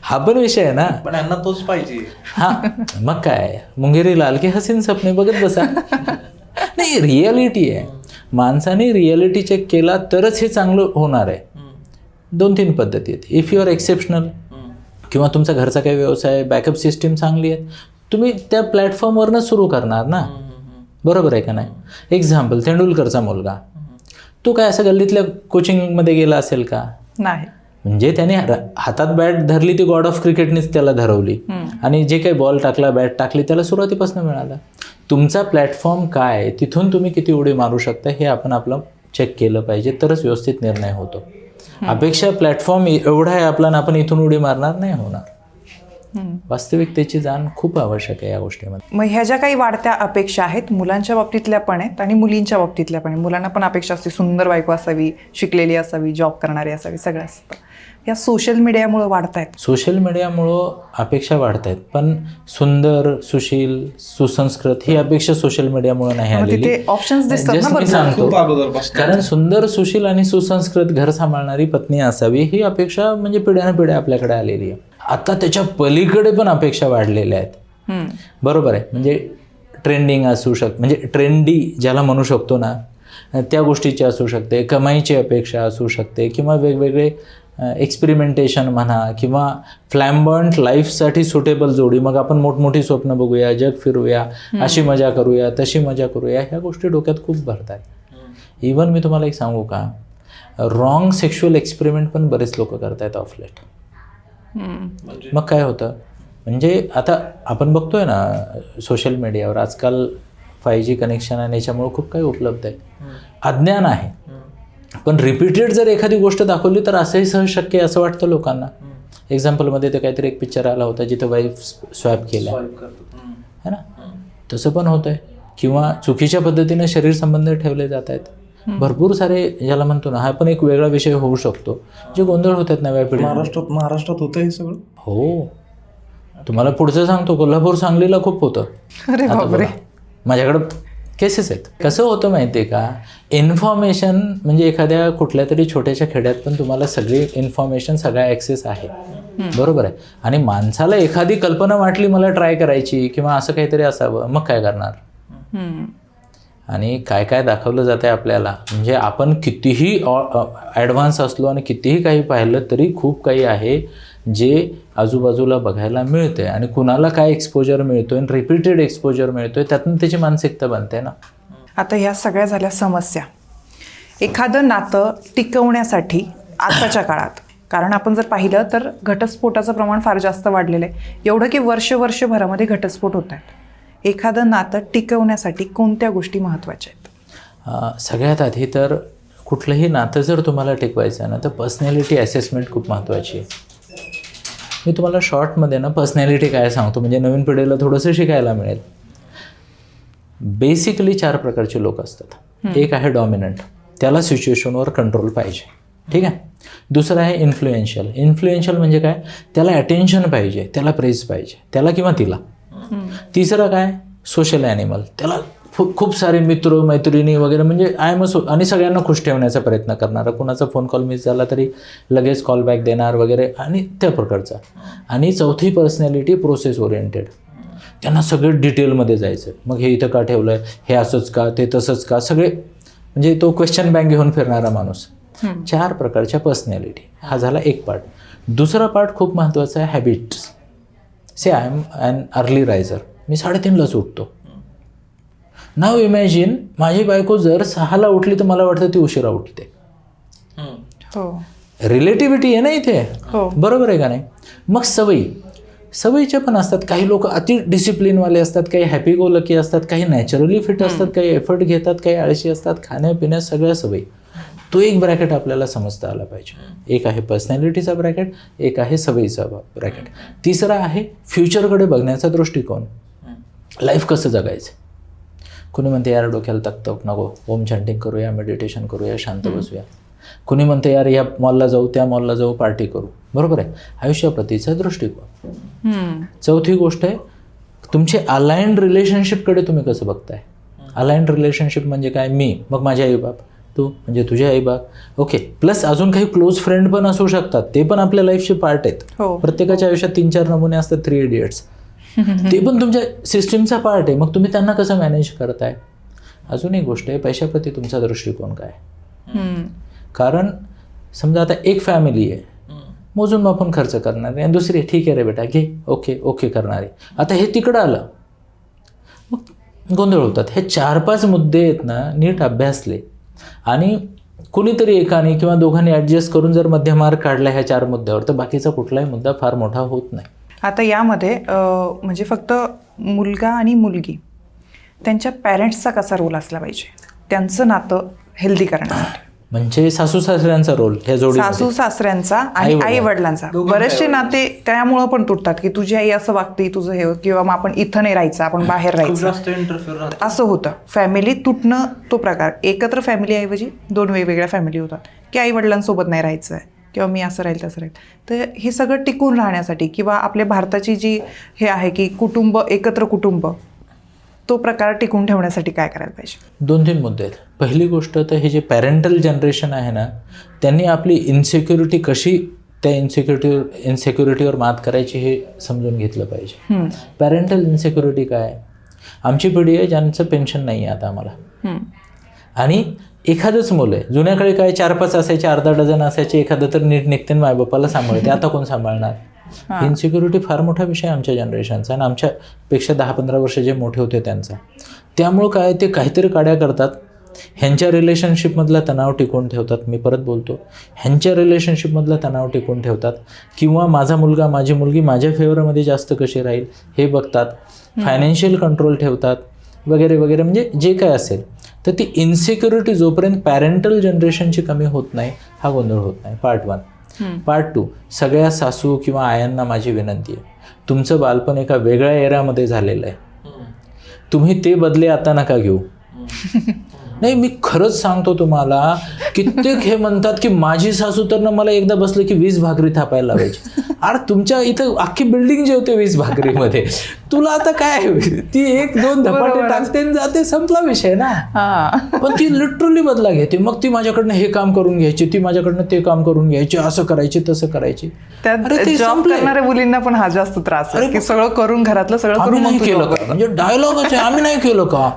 हा पण विषय आहे ना. पण यांना तोच पाहिजे. हां, मग काय, मुंगेरी लाल के हसीन सपने बघत बसा. नाही, रियालिटी आहे. माणसाने रियालिटी चेक केला तरच हे चांगलं होणार आहे. 2-3 पद्धती आहेत. इफ यू आर एक्सेप्शनल किंवा तुमचा घरचा काही व्यवसाय, बॅकअप सिस्टीम चांगली आहे, तुम्ही त्या प्लॅटफॉर्मवरनं सुरू करणार ना, बरोबर आहे का नाही. एक्झाम्पल, तेंडुलकरचा मुलगा, तो काय असं गल्लीतल्या कोचिंगमध्ये गेला असेल का? नाही. म्हणजे त्याने हातात बॅट धरली, ती गॉड ऑफ क्रिकेटनीच त्याला धरवली आणि जे काही बॉल टाकला, बॅट टाकली, त्याला सुरुवातीपासून मिळालं. तुमचा प्लॅटफॉर्म काय, तिथून तुम्ही किती उडी मारू शकता हे आपण आपलं चेक केलं पाहिजे, तरच व्यवस्थित निर्णय होतो. अपेक्षा प्लॅटफॉर्म एवढा आहे आपला, आपण इथून उडी मारणार नाही होणार. वास्तविकतेची जाण खूप आवश्यक आहे या गोष्टीमध्ये. मग ह्या ज्या काही वाढत्या अपेक्षा आहेत, मुलांच्या बाबतीतल्या पण आहेत आणि मुलींच्या बाबतीतल्या पण आहेत. मुलांना पण अपेक्षा असते सुंदर बायको असावी, शिकलेली असावी, जॉब करणारी असावी, सगळं असतं. या सोशल मीडियामुळे वाढतायत. सोशल मीडियामुळं अपेक्षा वाढत आहेत, पण सुंदर, सुशील, सुसंस्कृत ही अपेक्षा सोशल मीडियामुळे नाही मग आलेली. तिथे ऑप्शन्स दिसतात ना Just मी भरपूर. सांगतो, खूप अगोदरपासून. कारण सुंदर, सुशील आणि सुसंस्कृत घर सांभाळणारी पत्नी असावी ही अपेक्षा म्हणजे पिढ्यानपिढ्या आपल्याकडे आलेली आहे. आता त्याच्या पलीकडे पण अपेक्षा वाढलेल्या आहेत. बरोबर आहे. म्हणजे ट्रेंडिंग असू म्हणजे ट्रेंडी ज्याला म्हणू शकतो ना, त्या गोष्टीची असू शकते, कमाईची अपेक्षा असू शकते, किंवा वेगवेगळे एक्सपेरिमेंटेशन म्हणा, किंवा फ्लॅम्बंट लाईफसाठी सुटेबल जोडी. मग आपण मोठमोठी स्वप्न बघूया, जग फिरूया, अशी मजा करूया, तशी मजा करूया, ह्या गोष्टी डोक्यात खूप भरतात. इवन मी तुम्हाला एक सांगू का, रॉंग सेक्शुअल एक्सपेरिमेंट पण बरेच लोक करतायत ऑफ लेट. मग काय होतं, म्हणजे आता आपण बघतोय ना सोशल मीडियावर आजकाल 5G कनेक्शन आणि याच्यामुळे खूप काही उपलब्ध आहे. अज्ञान आहे, पण रिपीटेड जर एखादी गोष्ट दाखवली तर असंही सहज शक्य आहे असं वाटतं लोकांना. एक्झाम्पलमध्ये ते काहीतरी एक पिक्चर आला होता जिथं वाईफ स्वॅप केला है ना, तसं पण होतंय. किंवा चुकीच्या पद्धतीने शरीर संबंध ठेवले जात आहेत. भरपूर सारे ज्याला म्हणतो ना, हा पण एक वेगळा विषय होऊ शकतो, जे गोंधळ होतात नव्या पिढी. महाराष्ट्रात होतं हे सगळं. हो, तुम्हाला पुढचं सांगतो, कोल्हापूर, सांगलीला खूप होतं. अरे आता बापरे. बघा, माझ्याकडं केसेस आहेत. कसं होतं माहिती आहे का, इन्फॉर्मेशन म्हणजे एखाद्या कुठल्या तरी छोट्याशा खेड्यात पण तुम्हाला सगळी इन्फॉर्मेशन, सगळा ॲक्सेस आहे, बरोबर आहे. आणि माणसाला एखादी कल्पना वाटली मला ट्राय करायची किंवा असं काहीतरी असावं, मग काय करणार. आणि काय काय दाखवलं जातं आहे आपल्याला, म्हणजे आपण कितीही ॲडव्हान्स असलो आणि कितीही काही पाहिलं तरी खूप काही आहे जे आजूबाजूला बघायला मिळते. आणि कुणाला काय एक्सपोजर मिळतोय आणि रिपीटेड एक्सपोजर मिळतोय, त्यातून त्याची मानसिकता बनते ना. आता ह्या सगळ्या झाल्या समस्या. एखादं नातं टिकवण्यासाठी आताच्या काळात, कारण आपण जर पाहिलं तर घटस्फोटाचं प्रमाण फार जास्त वाढलेलं आहे, एवढं की वर्षभरामध्ये घटस्फोट होत आहेत. एखादं नातं टिकवण्यासाठी कोणत्या गोष्टी महत्त्वाच्या आहेत? सगळ्यात आधी तर कुठलंही नातं जर तुम्हाला टिकवायचं आहे ना, तर पर्सनॅलिटी असेसमेंट खूप महत्त्वाची आहे. मी तुम्हाला शॉर्टमध्ये ना पर्सनॅलिटी काय सांगतो, म्हणजे नवीन पिढीला थोडंसं शिकायला मिळेल. बेसिकली 4 प्रकारचे लोक असतात. एक आहे डॉमिनंट, त्याला सिच्युएशनवर कंट्रोल पाहिजे, ठीक आहे. दुसरं आहे इन्फ्लुएन्शियल. इन्फ्लुएन्शियल म्हणजे काय, त्याला अटेन्शन पाहिजे, त्याला प्रेज पाहिजे, त्याला किंवा तिला. तिसरं काय, सोशल ॲनिमल, त्याला खूप सारे मित्र, मैत्रिणी वगैरे, म्हणजे आणि सगळ्यांना खुश ठेवण्याचा प्रयत्न करणारा, कुणाचा फोन कॉल मिस झाला तरी लगेच कॉल बॅक देणार वगैरे, आणि त्या प्रकारचा. आणि चौथी पर्सनॅलिटी प्रोसेस ओरिएंटेड, त्यांना सगळं डिटेलमध्ये जायचं. मग हे इथं का ठेवलं आहे, हे असंच का, ते तसंच का, सगळे, म्हणजे तो क्वेश्चन बँक घेऊन फिरणारा माणूस. 4 प्रकारच्या पर्सनॅलिटी, हा झाला एक पार्ट. दुसरा पार्ट खूप महत्त्वाचा आहे, habits. Say I am an early riser, मी 3:30लाच उठतो. नाव इमॅजिन, माझी बायको जर 6ला उठली तर मला वाटतं ती उशिरा उठते. रिलेटिव्हिटी आहे ना इथे, बरोबर आहे का नाही. मग सवयीच्या पण असतात. काही लोक अति डिसिप्लिनवाले असतात, काही हॅपी गो लकी असतात, काही नॅचरली फिट असतात, काही एफर्ट घेतात, काही आळशी असतात. खाण्यापिण्यात सगळ्या सवयी. तो एक ब्रॅकेट आपल्याला समजता आला पाहिजे. एक आहे पर्सनॅलिटीचा ब्रॅकेट, एक आहे सवयीचा ब्रॅकेट. तिसरा आहे फ्युचरकडे बघण्याचा दृष्टिकोन, लाईफ कसं जगायचं. कुणी म्हणते यार डोक्याला तकतक नको, ओम चॅन्टिंग करूया, मेडिटेशन करूया, शांत बसूया. कुणी म्हणते यार या मॉलला जाऊ, त्या मॉलला जाऊ, पार्टी करू, बरोबर आहे. आयुष्याप्रतीचा दृष्टिकोन. चौथी गोष्ट आहे, तुमचे अलाइन्ड रिलेशनशिपकडे तुम्ही कसं बघताय. अलाइन्ड रिलेशनशिप म्हणजे काय, मी, मग माझे आईबाप, तू म्हणजे तुझे आईबाप, ओके, प्लस अजून काही क्लोज फ्रेंड पण असू शकतात, ते पण आपल्या लाईफचे पार्ट आहेत. प्रत्येकाच्या आयुष्यात 3-4 नमुने असतात, 3 इडियट्स, ते पण तुमच्या सिस्टीमचा पार्ट आहे. मग तुम्ही त्यांना कसं मॅनेज करताय. अजून एक गोष्ट आहे, पैशाप्रती तुमचा दृष्टिकोन काय. कारण समजा आता एक फॅमिली आहे, मोजून मापून खर्च करणारे, आणि दुसरी ठीक आहे रे बेटा घे, ओके ओके करणारे. आता हे तिकडं आलं, मग गोंधळ होतात. हे 4-5 मुद्दे आहेत ना, नीट अभ्यासले आणि कुणीतरी एकाने किंवा दोघांनी ॲडजस्ट करून जर मध्यमार्ग काढला ह्या 4 मुद्द्यावर, तर बाकीचा कुठलाही मुद्दा फार मोठा होत नाही. आता यामध्ये म्हणजे फक्त मुलगा आणि मुलगी त्यांच्या पॅरेंट्सचा कसा रोल असला पाहिजे त्यांचं नातं हेल्दी करण्यासाठी? म्हणजे सासू सासऱ्यांचा रोल ह्या जोडी, सासू सासऱ्यांचा आणि आई वडिलांचा. बरेचसे नाते त्यामुळं पण तुटतात की तुझी आई असं वागते, तुझं हे, किंवा मग आपण इथं नाही राहायचं, आपण बाहेर राहायचं, असं होतं. फॅमिली तुटणं तो प्रकार. एकत्र फॅमिलीऐवजी 2 वेगवेगळ्या फॅमिली होतात की आई वडिलांसोबत नाही राहायचं आहे किंवा मी असं राहील तसं राहील. तर हे सगळं टिकून राहण्यासाठी किंवा आपल्या भारताची जी हे आहे की कुटुंब, एकत्र कुटुंब, तो प्रकार टिकून ठेवण्यासाठी काय करायला पाहिजे? 2-3 मुद्दे आहेत. पहिली गोष्ट तर हे जे पॅरेंटल जनरेशन आहे ना, त्यांनी आपली इन्सिक्युरिटी कशी त्या इन्सिक्युरिटीवर मात करायची हे समजून घेतलं पाहिजे. पॅरेंटल इन्सिक्युरिटी काय? आमची पिढी आहे ज्यांचं पेन्शन नाही आहे आता आम्हाला, आणि एखादंच मुलं आहे. जुन्या काळी काय 4-5 असायचे, अर्धा डझन असायचे, एखादं तर नीट निघते मायबापाला सांभाळते. आता कोण सांभाळणार? इन्सिक्युरिटी फार मोठा विषय आमच्या जनरेशनचा, आणि आमच्यापेक्षा 10-15 वर्ष जे मोठे होते त्यांचा. त्यामुळं काय, ते काहीतरी काड्या करतात, ह्यांच्या रिलेशनशिपमधला तणाव टिकवून ठेवतात. मी परत बोलतो, ह्यांच्या रिलेशनशिपमधला तणाव टिकवून ठेवतात, किंवा माझा मुलगा माझी मुलगी माझ्या फेवरमध्ये जास्त कशी राहील हे बघतात, फायनान्शियल कंट्रोल ठेवतात वगैरे वगैरे. म्हणजे जे काय असेल, तर ती इन्सिक्युरिटी जोपर्यंत पॅरेंटल जनरेशनची कमी होत नाही, हा गोंधळ होत नाही. पार्ट 1. पार्ट 2, सगळ्या सासू किंवा आयांना माझी विनंती आहे, तुमचं बालपण एका वेगळ्या एरामध्ये झालेलं आहे, तुम्ही ते बदले आता नका घेऊ. नाही, मी खरंच सांगतो तुम्हाला, कित्येक हे म्हणतात की माझी सासू तर ना मला एकदा बसलं की 20 भाकरी थापायला लावायची. अरे तुमच्या इथं अख्खी बिल्डिंग जेवते 20 भाकरीमध्ये, तुला आता काय, ती 1-2 धपाटे टाकते आणि जाते, संपला विषय ना. पण ती लिटरली बदला घेते. मग ती माझ्याकडनं हे काम करून घ्यायची, ती माझ्याकडनं ते काम करून घ्यायची, असं करायची तसं करायची. जॉब करणाऱ्या मुलींना पण हा जास्त त्रास आहे की सगळं करून, घरातलं सगळं करून नाही केलं का, म्हणजे डायलॉगच आहे, आम्ही नाही केलं का,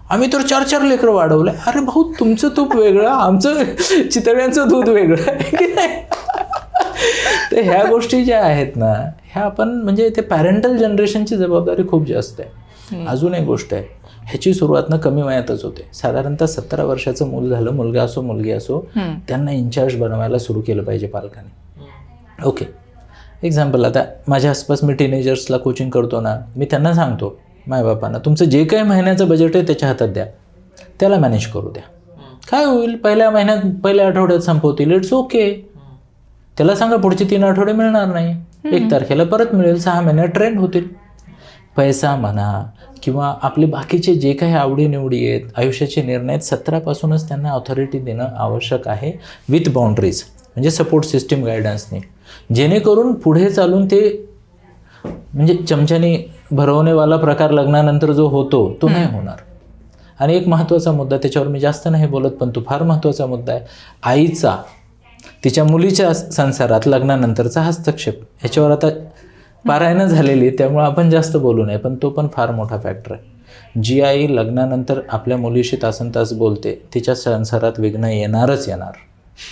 आम्ही तर 4-4 लेकरं वाढवलं. अरे भाऊ, तुमचं तूप वेगळं, आमचं चितळ्यांचं दूध वेगळं आहे की नाही. तर ह्या गोष्टी ज्या आहेत ना, ह्या आपण म्हणजे ते पॅरेंटल जनरेशनची जबाबदारी खूप जास्त आहे. अजून एक गोष्ट आहे, ह्याची सुरुवात ना कमी वयातच होते. साधारणतः 17 वर्षाचं मूल झालं, मुलगा असो मुलगी असो, त्यांना इन्चार्ज बनवायला सुरू केलं पाहिजे पालकांनी. ओके, एक्झाम्पल, आता माझ्या आसपास मी टीनेजर्सला कोचिंग करतो ना, मी त्यांना सांगतो मायबापांना, तुमचं जे काही महिन्याचं बजेट आहे त्याच्या हातात द्या, त्याला मॅनेज करू द्या. काय होईल, पहिल्या महिन्यात, पहिल्या आठवड्यात संपवतील, इट्स ओके. त्याला सांगा पुढचे 3 आठवडे मिळणार नाही, 1 तारखेला परत मिळेल, 6 महिन्यात ट्रेंड होतील. पैसा म्हणा किंवा आपले बाकीचे जे काही आवडीनिवडी आहेत, आयुष्याचे निर्णय आहेत, 17पासूनच त्यांना ऑथॉरिटी देणं आवश्यक आहे, विथ बाउंड्रीज, म्हणजे सपोर्ट सिस्टीम गायडन्सने, जेणेकरून पुढे चालून ते म्हणजे चमच्याने भरवणेवाला प्रकार लग्नानंतर जो होतो तो नाही होणार. आणि एक महत्त्वाचा मुद्दा, त्याच्यावर मी जास्त नाही बोलत पण तो फार महत्त्वाचा मुद्दा आहे, आईचा तिच्या मुलीच्या संसारात लग्नानंतरचा हस्तक्षेप. ह्याच्यावर आता पारायणं झालेली, त्यामुळे आपण जास्त बोलू नये, पण तो पण फार मोठा फॅक्टर आहे. जी आई लग्नानंतर आपल्या मुलीशी तासनतास बोलते, तिच्या संसारात विघ्न येणारच येणार,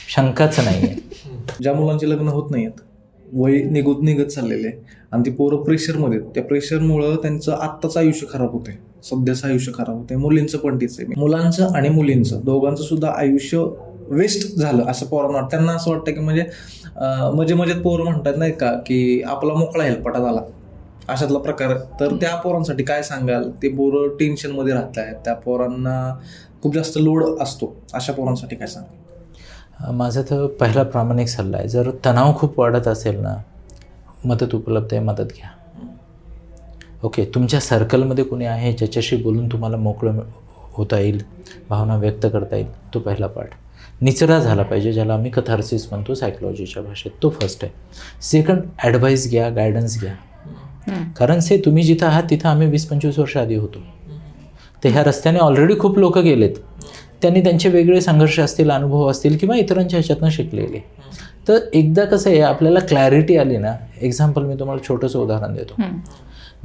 शंकाच नाही आहे. ज्या मुलांची लग्न होत नाही आहेत, वय निघत चाललेले आहे आणि ती पोरं प्रेशरमध्ये, त्या प्रेशरमुळं त्यांचं आत्ताचं आयुष्य खराब होते, सध्याचं आयुष्य खराब होते. मुलींचं पण तीच आहे, मुलांचं आणि मुलींचं दोघांचं सुद्धा आयुष्य वेस्ट झालं असं पोरांना वाटतं. त्यांना असं वाटतं की म्हणजे मजेत पोरं म्हणतात नाही का की आपला मोकळा हेलपाटा झाला, अशातला प्रकार. तर त्या पोरांसाठी काय सांगाल? ते पोरं टेन्शनमध्ये राहत आहेत, त्या पोरांना खूप जास्त लोड असतो, अशा पोरांसाठी काय सांगाल? माझा तर पहिला प्रामाणिक सल्ला आहे, जर तणाव खूप वाढत असेल ना, मदत उपलब्ध आहे, मदत घ्या. ओके, तुमच्या सर्कलमध्ये कोणी आहे ज्याच्याशी बोलून तुम्हाला मोकळं होता येईल, भावना व्यक्त करता येईल, तो पहिला पार्ट. निचरा झाला पाहिजे, ज्याला आम्ही कथार्सिस म्हणतो सायकोलॉजीच्या भाषेत, तो फर्स्ट आहे. सेकंड, ॲडवाईस घ्या, गायडन्स घ्या. कारण तुम्ही जिथं आहात तिथं आम्ही 20-25 वर्ष आधी होतो, तर ह्या रस्त्याने ऑलरेडी खूप लोक गेलेत, त्यांनी त्यांचे वेगळे संघर्ष असतील, अनुभव असतील किंवा इतरांच्या ह्याच्यातनं शिकलेले. तर एकदा कसं आहे, आपल्याला क्लॅरिटी आली ना, एक्झाम्पल मी तुम्हाला छोटंसं उदाहरण देतो.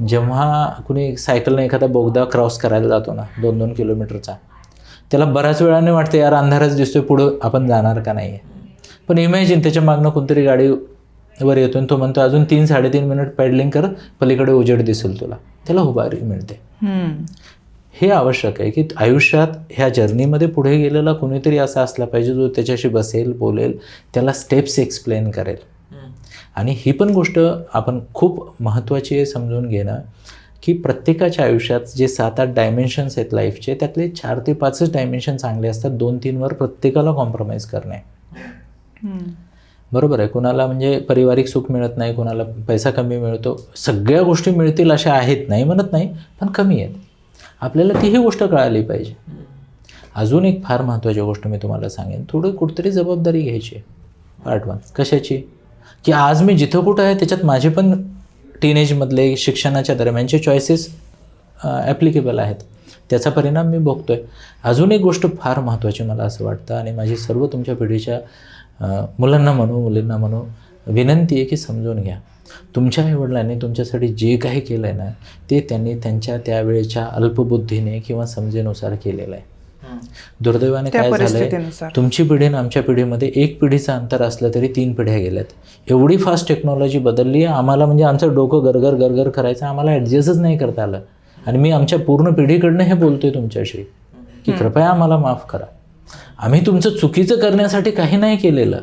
जेव्हा कुणी सायकलने एखादा बोगदा क्रॉस करायला जातो ना 2-2 किलोमीटरचा, त्याला बऱ्याच वेळाने वाटतं यार अंधारच दिसतोय, पुढं आपण जाणार का नाही आहे. पण इमॅजिन त्याच्या मागनं कोणतरी गाडी वर येतो आणि तो म्हणतो अजून 3-3.5 मिनिट पॅडलिंग कर, पलीकडे उजेड दिसेल तुला, त्याला उभारी मिळते. हे आवश्यक आहे की आयुष्यात ह्या जर्नीमध्ये पुढे गेलेला कोणीतरी असा असला पाहिजे जो त्याच्याशी बसेल, बोलेल, त्याला स्टेप्स एक्सप्लेन करेल. आणि ही पण गोष्ट आपण खूप महत्त्वाची आहे समजून घेणं की प्रत्येकाच्या आयुष्यात जे 7-8 डायमेन्शन्स आहेत लाईफचे, त्यातले 4 ते 5च डायमेन्शन चांगले असतात. 2-3वर प्रत्येकाला कॉम्प्रोमाइज करणे. बरोबर आहे. कुणाला म्हणजे पारिवारिक सुख मिळत नाही, कुणाला पैसा कमी मिळतो, सगळ्या गोष्टी मिळतील अशा आहेत नाही म्हणत नाही, पण कमी आहेत. आपल्याला तीही गोष्ट कळाली पाहिजे. अजून एक फार महत्त्वाची गोष्ट मी तुम्हाला सांगेन, थोडं कुठेतरी जबाबदारी घ्यायची. पार्ट 1 कशाची, की आज मी जिथं कुठं आहे त्याच्यात माझे पण टीनेजमधले शिक्षणाच्या दरम्यानचे चॉईसेस ॲप्लिकेबल आहेत, त्याचा परिणाम मी बघतो आहे. अजून एक गोष्ट फार महत्त्वाची मला असं वाटतं, आणि माझी सर्व तुमच्या पिढीच्या मुलांना म्हणू, मुलींना म्हणू विनंती आहे की समजून घ्या, तुमच्या आईवडिलांनी तुमच्यासाठी जे काही केलं आहे ना, ते त्यांनी त्यांच्या त्यावेळेच्या अल्पबुद्धीने किंवा समजेनुसार केलेलं आहे. दुर्दैवाने काय झालंय, तुमची पिढी आणि आमच्या पिढीमध्ये 1 पिढीचं अंतर असलं तरी 3 पिढ्या गेल्यात. एवढी फास्ट टेक्नॉलॉजी बदलली आहे, आम्हाला म्हणजे आमचं डोकं गरगर गरगर करायचं, आम्हाला ॲडजस्टच नाही करता आलं. आणि मी आमच्या पूर्ण पिढीकडनं हे बोलतोय तुमच्याशी की कृपया आम्हाला माफ करा. आम्ही तुमचं चुकीचं करण्यासाठी काही नाही केलेलं.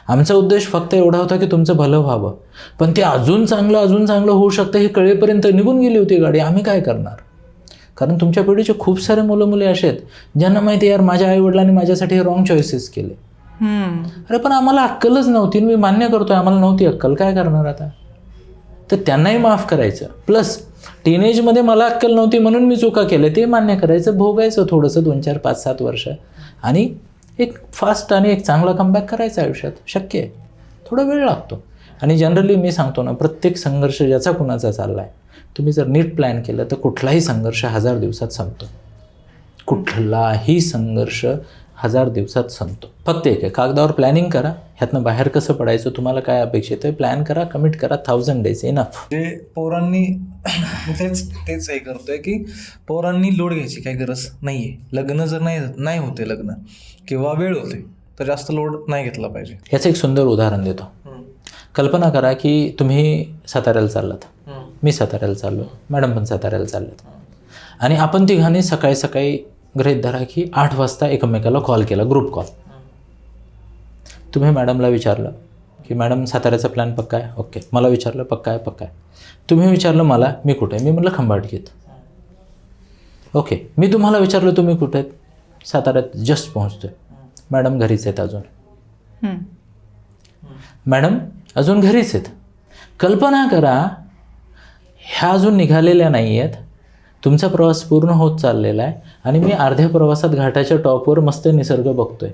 आमचा उद्देश फक्त एवढा होता की तुमचं भलं व्हावं, पण ते अजून चांगलं होऊ शकतं हे कळेपर्यंत निघून गेली होती गाडी. आम्ही काय करणार? कारण तुमच्या पिढीचे खूप सारे मुलं मुली असे आहेत ज्यांना माहिती यार माझ्या आईवडिलांनी माझ्यासाठी हे रॉंग चॉईसेस केले. अरे पण आम्हाला अक्कलच नव्हती. मी मान्य करतोय आम्हाला नव्हती अक्कल, काय करणार आता? तर त्यांनाही माफ करायचं. प्लस टीनेजमध्ये मला अक्कल नव्हती म्हणून मी चुका केल्या, ते मान्य करायचं, भोगायचं थोडंसं 2-4, 5-7 वर्ष, आणि एक फास्ट आणि एक चांगला कमबॅक करायचा आयुष्यात. शक्य आहे, थोडा वेळ लागतो. आणि जनरली मी सांगतो ना, प्रत्येक संघर्ष ज्याचा कुणाचा चालला आहे, तुम्ही जर नीट प्लॅन केलं तर कुठलाही संघर्ष 1000 दिवसात संपतो. कुठलाही संघर्ष 1000 दिवसात संपतो. फक्त एक आहे, कागदावर प्लॅनिंग करा, ह्यातनं बाहेर कसं पडायचं, तुम्हाला काय अपेक्षित आहे, प्लॅन करा, कमिट करा. 1000 days इनफ. जे पोरांनी तेच हे करतोय की पोरांनी लोड घ्यायची काही गरज नाही आहे. लग्न जर नाही होते लग्न किंवा वेळ होते तर जास्त लोड नाही घेतला पाहिजे. याचं एक सुंदर उदाहरण देतो. कल्पना करा की तुम्ही साताऱ्याला चाललात, मी साताऱ्याला चाललो, मॅडम पण साताऱ्याला चालल्यात, आणि आपण तिघांनी सकाळी सकाळी गृहीत धरा की 8 वाजता एकमेकाला कॉल केला, ग्रुप कॉल. तुम्ही मॅडमला विचारलं की मॅडम साताऱ्याचा प्लॅन पक्का आहे? ओके. मला विचारलं पक्का आहे. तुम्ही विचारलं मला मी कुठे आहे? मी म्हटलं खंबाटकीत. ओके. मी तुम्हाला विचारलं तुम्ही कुठे आहेत? साताऱ्यात जस्ट पोहोचतोय. मॅडम घरीच आहेत अजून. मॅडम अजून घरीच आहेत. कल्पना करा, ह्या अजून निघालेल्या नाही आहेत, तुमचा प्रवास पूर्ण होत चाललेला आहे, आणि मी अर्ध्या प्रवासात घाटाच्या टॉपवर मस्त निसर्ग बघतोय.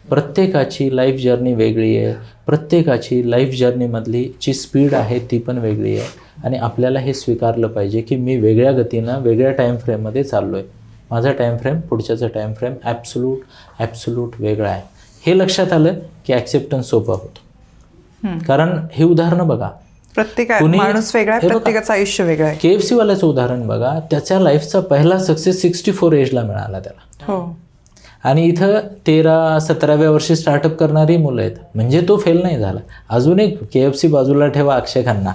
प्रत्येकाची लाईफ जर्नी वेगळी आहे, प्रत्येकाची लाईफ जर्नीमधली जी स्पीड आहे ती पण वेगळी आहे, आणि आपल्याला हे स्वीकारलं पाहिजे की मी वेगळ्या गतीनं वेगळ्या टाईम फ्रेममध्ये चाललो आहे. माझा टाईम फ्रेम, पुढच्याचा टाईम फ्रेम ॲब्सोल्यूट वेगळा आहे. हे लक्षात आलं की ॲक्सेप्टन्स सोपं होतं. कारण हे उदाहरणं बघा, माणूस वेगळा आहे, प्रत्येकाचं आयुष्य वेगळं आहे. KFC वाल्याचं उदाहरण बघा, त्याच्या लाईफचा पहिला सक्सेस 64 एजला मिळाला त्याला. हो. आणि इथं 13-17व्या वर्षी स्टार्टअप करणारी मुलं आहेत, म्हणजे तो फेल नाही झाला. अजून एक KFC बाजूला ठेवा, अक्षय खन्ना.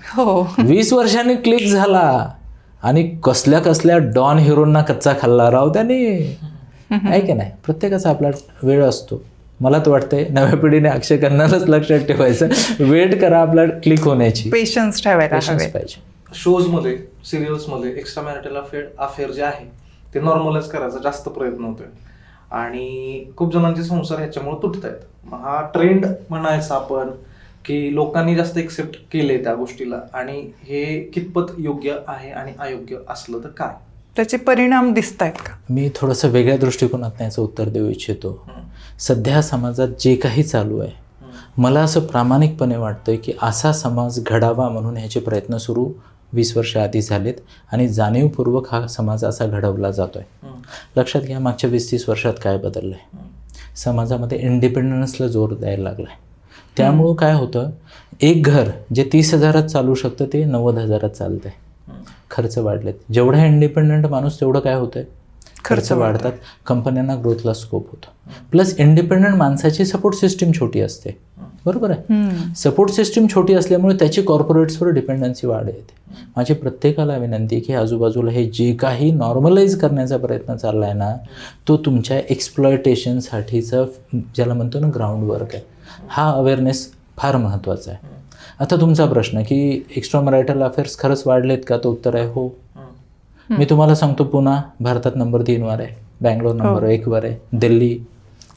हो. 20 वर्षांनी क्लिक झाला, आणि कसल्या डॉन हिरोंना कच्चा खाल्ला राव त्याने, आहे की नाही? प्रत्येकाचा आपला वेळ असतो. मला तर वाटतंय नव्या पिढीने अक्षय खन्नालाच लक्षात ठेवायचं, वेट करा आपला क्लिक होण्याची, पेशन्स ठेवायला पाहिजे. शोजमध्ये, सिरियल्समध्ये एक्स्ट्रा मॅरिटल अफेअर जे आहे ते नॉर्मलाइज करायचा जास्त प्रयत्न होतोय, आणि खूप जणांचे संसार ह्याच्यामुळे तुटत आहेत. हा ट्रेंड म्हणायचा आपण की लोकांनी जास्त एक्सेप्ट केले त्या गोष्टीला, आणि हे कितपत योग्य आहे आणि अयोग्य असलं तर काय त्याचे परिणाम दिसत आहेत का? मी थोडंसं वेगळ्या दृष्टिकोनात याचं उत्तर देऊ इच्छितो. सध्या समाजात जे काही चालू आहे, मला असं प्रामाणिकपणे वाटतंय की असा समाज घडावा म्हणून ह्याचे प्रयत्न सुरू 20 वर्ष आधी झालेत, आणि जाणीवपूर्वक हा समाज असा घडवला जातोय. लक्षात घ्या, मागच्या 20-30 वर्षात काय बदललं आहे. समाजामध्ये इंडिपेंडन्सला जोर द्यायला लागला आहे. त्यामुळं काय होतं, एक घर जे 30,000 चालू शकतं ते 90,000 चालतंय. खर्च वाढलेत. जेवढा इंडिपेंडंट माणूस तेवढं काय होतंय, खर्च वाढतात, कंपन्यांना ग्रोथला स्कोप होतो. प्लस इंडिपेंडंट माणसाची सपोर्ट सिस्टीम छोटी असते. बरोबर आहे. सपोर्ट सिस्टीम छोटी असल्यामुळे त्याची कॉर्पोरेट्सवर डिपेंडन्सी वाढ येते. माझी प्रत्येकाला विनंती की आजूबाजूला हे जे काही नॉर्मलाइज करण्याचा प्रयत्न चालला आहे ना, तो तुमच्या एक्सप्लॉयटेशनसाठीचं ज्याला म्हणतो ना ग्राउंड वर्क आहे. हा अवेअरनेस फार महत्त्वाचा आहे. आता तुमचा प्रश्न की एक्स्ट्रा मॅरिटल अफेअर्स खरंच वाढलेत का, तर उत्तर आहे हो. मी तुम्हाला सांगतो, पुणे भारतात नंबर 3वर आहे, बँगलोर नंबर 1वर आहे, दिल्ली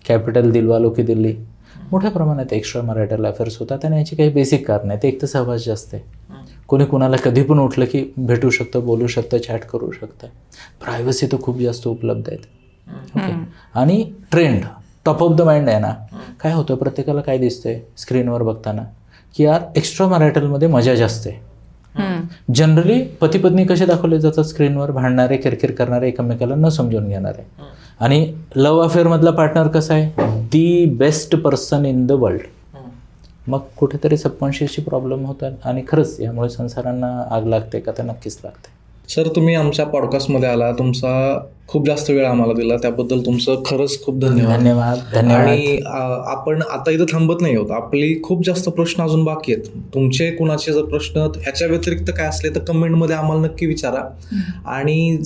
कॅपिटल दिलवालो की दिल्ली, मोठ्या प्रमाणात एक्स्ट्रा मॅरिटल अफेअर्स होतात. आणि याची काही बेसिक कारण आहे. ते एक तर सहवास जास्त आहे. कोणी कुणाला कधी पण उठलं की भेटू शकतं, बोलू शकतं, चॅट करू शकतं. प्रायव्हसी तर खूप जास्त उपलब्ध आहेत. ओके. आणि trend top of the mind आहे ना. काय होतं, प्रत्येकाला काय दिसतंय स्क्रीनवर बघताना की यार एक्स्ट्रा मॅरिटलमध्ये मजा जास्त आहे. जनरली पती पत्नी कसे दाखवले जातात स्क्रीनवर, भांडणारे, किरकिर करणारे, एकमेकाला न समजून घेणारे. आणि लव्ह अफेअरमधला पार्टनर कसा आहे, the best person in the world. मग कुठेतरी सबकॉन्शियसची प्रॉब्लेम होतात आणि खरंच यामुळे संसारांना आग लागते का, तर नक्कीच लागते. सर, तुम्ही आमच्या पॉडकास्टमध्ये आला, तुमचा खूप जास्त वेळ आम्हाला दिला, त्याबद्दल तुमचं खरंच खूप धन्यवाद. धन्यवाद. आणि आपण आता इथं थांबत नाही होत. आपली खूप जास्त प्रश्न अजून बाकी आहेत. तुमचे कुणाचे जर प्रश्न ह्याच्या व्यतिरिक्त काय असले तर कमेंटमध्ये आम्हाला नक्की विचारा. आणि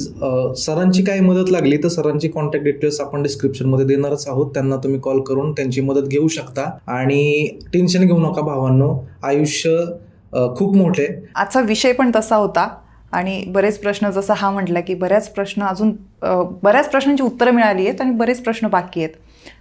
सरांची काही मदत लागली तर सरांची कॉन्टॅक्ट डिटेल्स आपण डिस्क्रिप्शनमध्ये देणारच आहोत. त्यांना तुम्ही कॉल करून त्यांची मदत घेऊ शकता. आणि टेन्शन घेऊ नका भावांनो, आयुष्य खूप मोठे. आजचा विषय पण तसा होता. आणि बरेच प्रश्न, जसं हा म्हटला की बऱ्याच प्रश्नांची उत्तरं मिळाली आहेत आणि बरेच प्रश्न बाकी आहेत.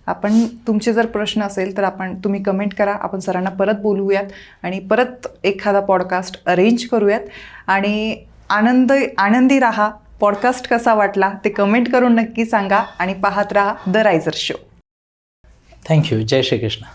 आपण तुमचे जर प्रश्न असेल तर तुम्ही कमेंट करा. आपण सरांना परत बोलवूयात आणि परत एखादा पॉडकास्ट अरेंज करूयात. आणि आनंदी राहा. पॉडकास्ट कसा वाटला ते कमेंट करून नक्की सांगा आणि पाहत राहा द रायझर शो. थँक्यू. जय श्रीकृष्ण.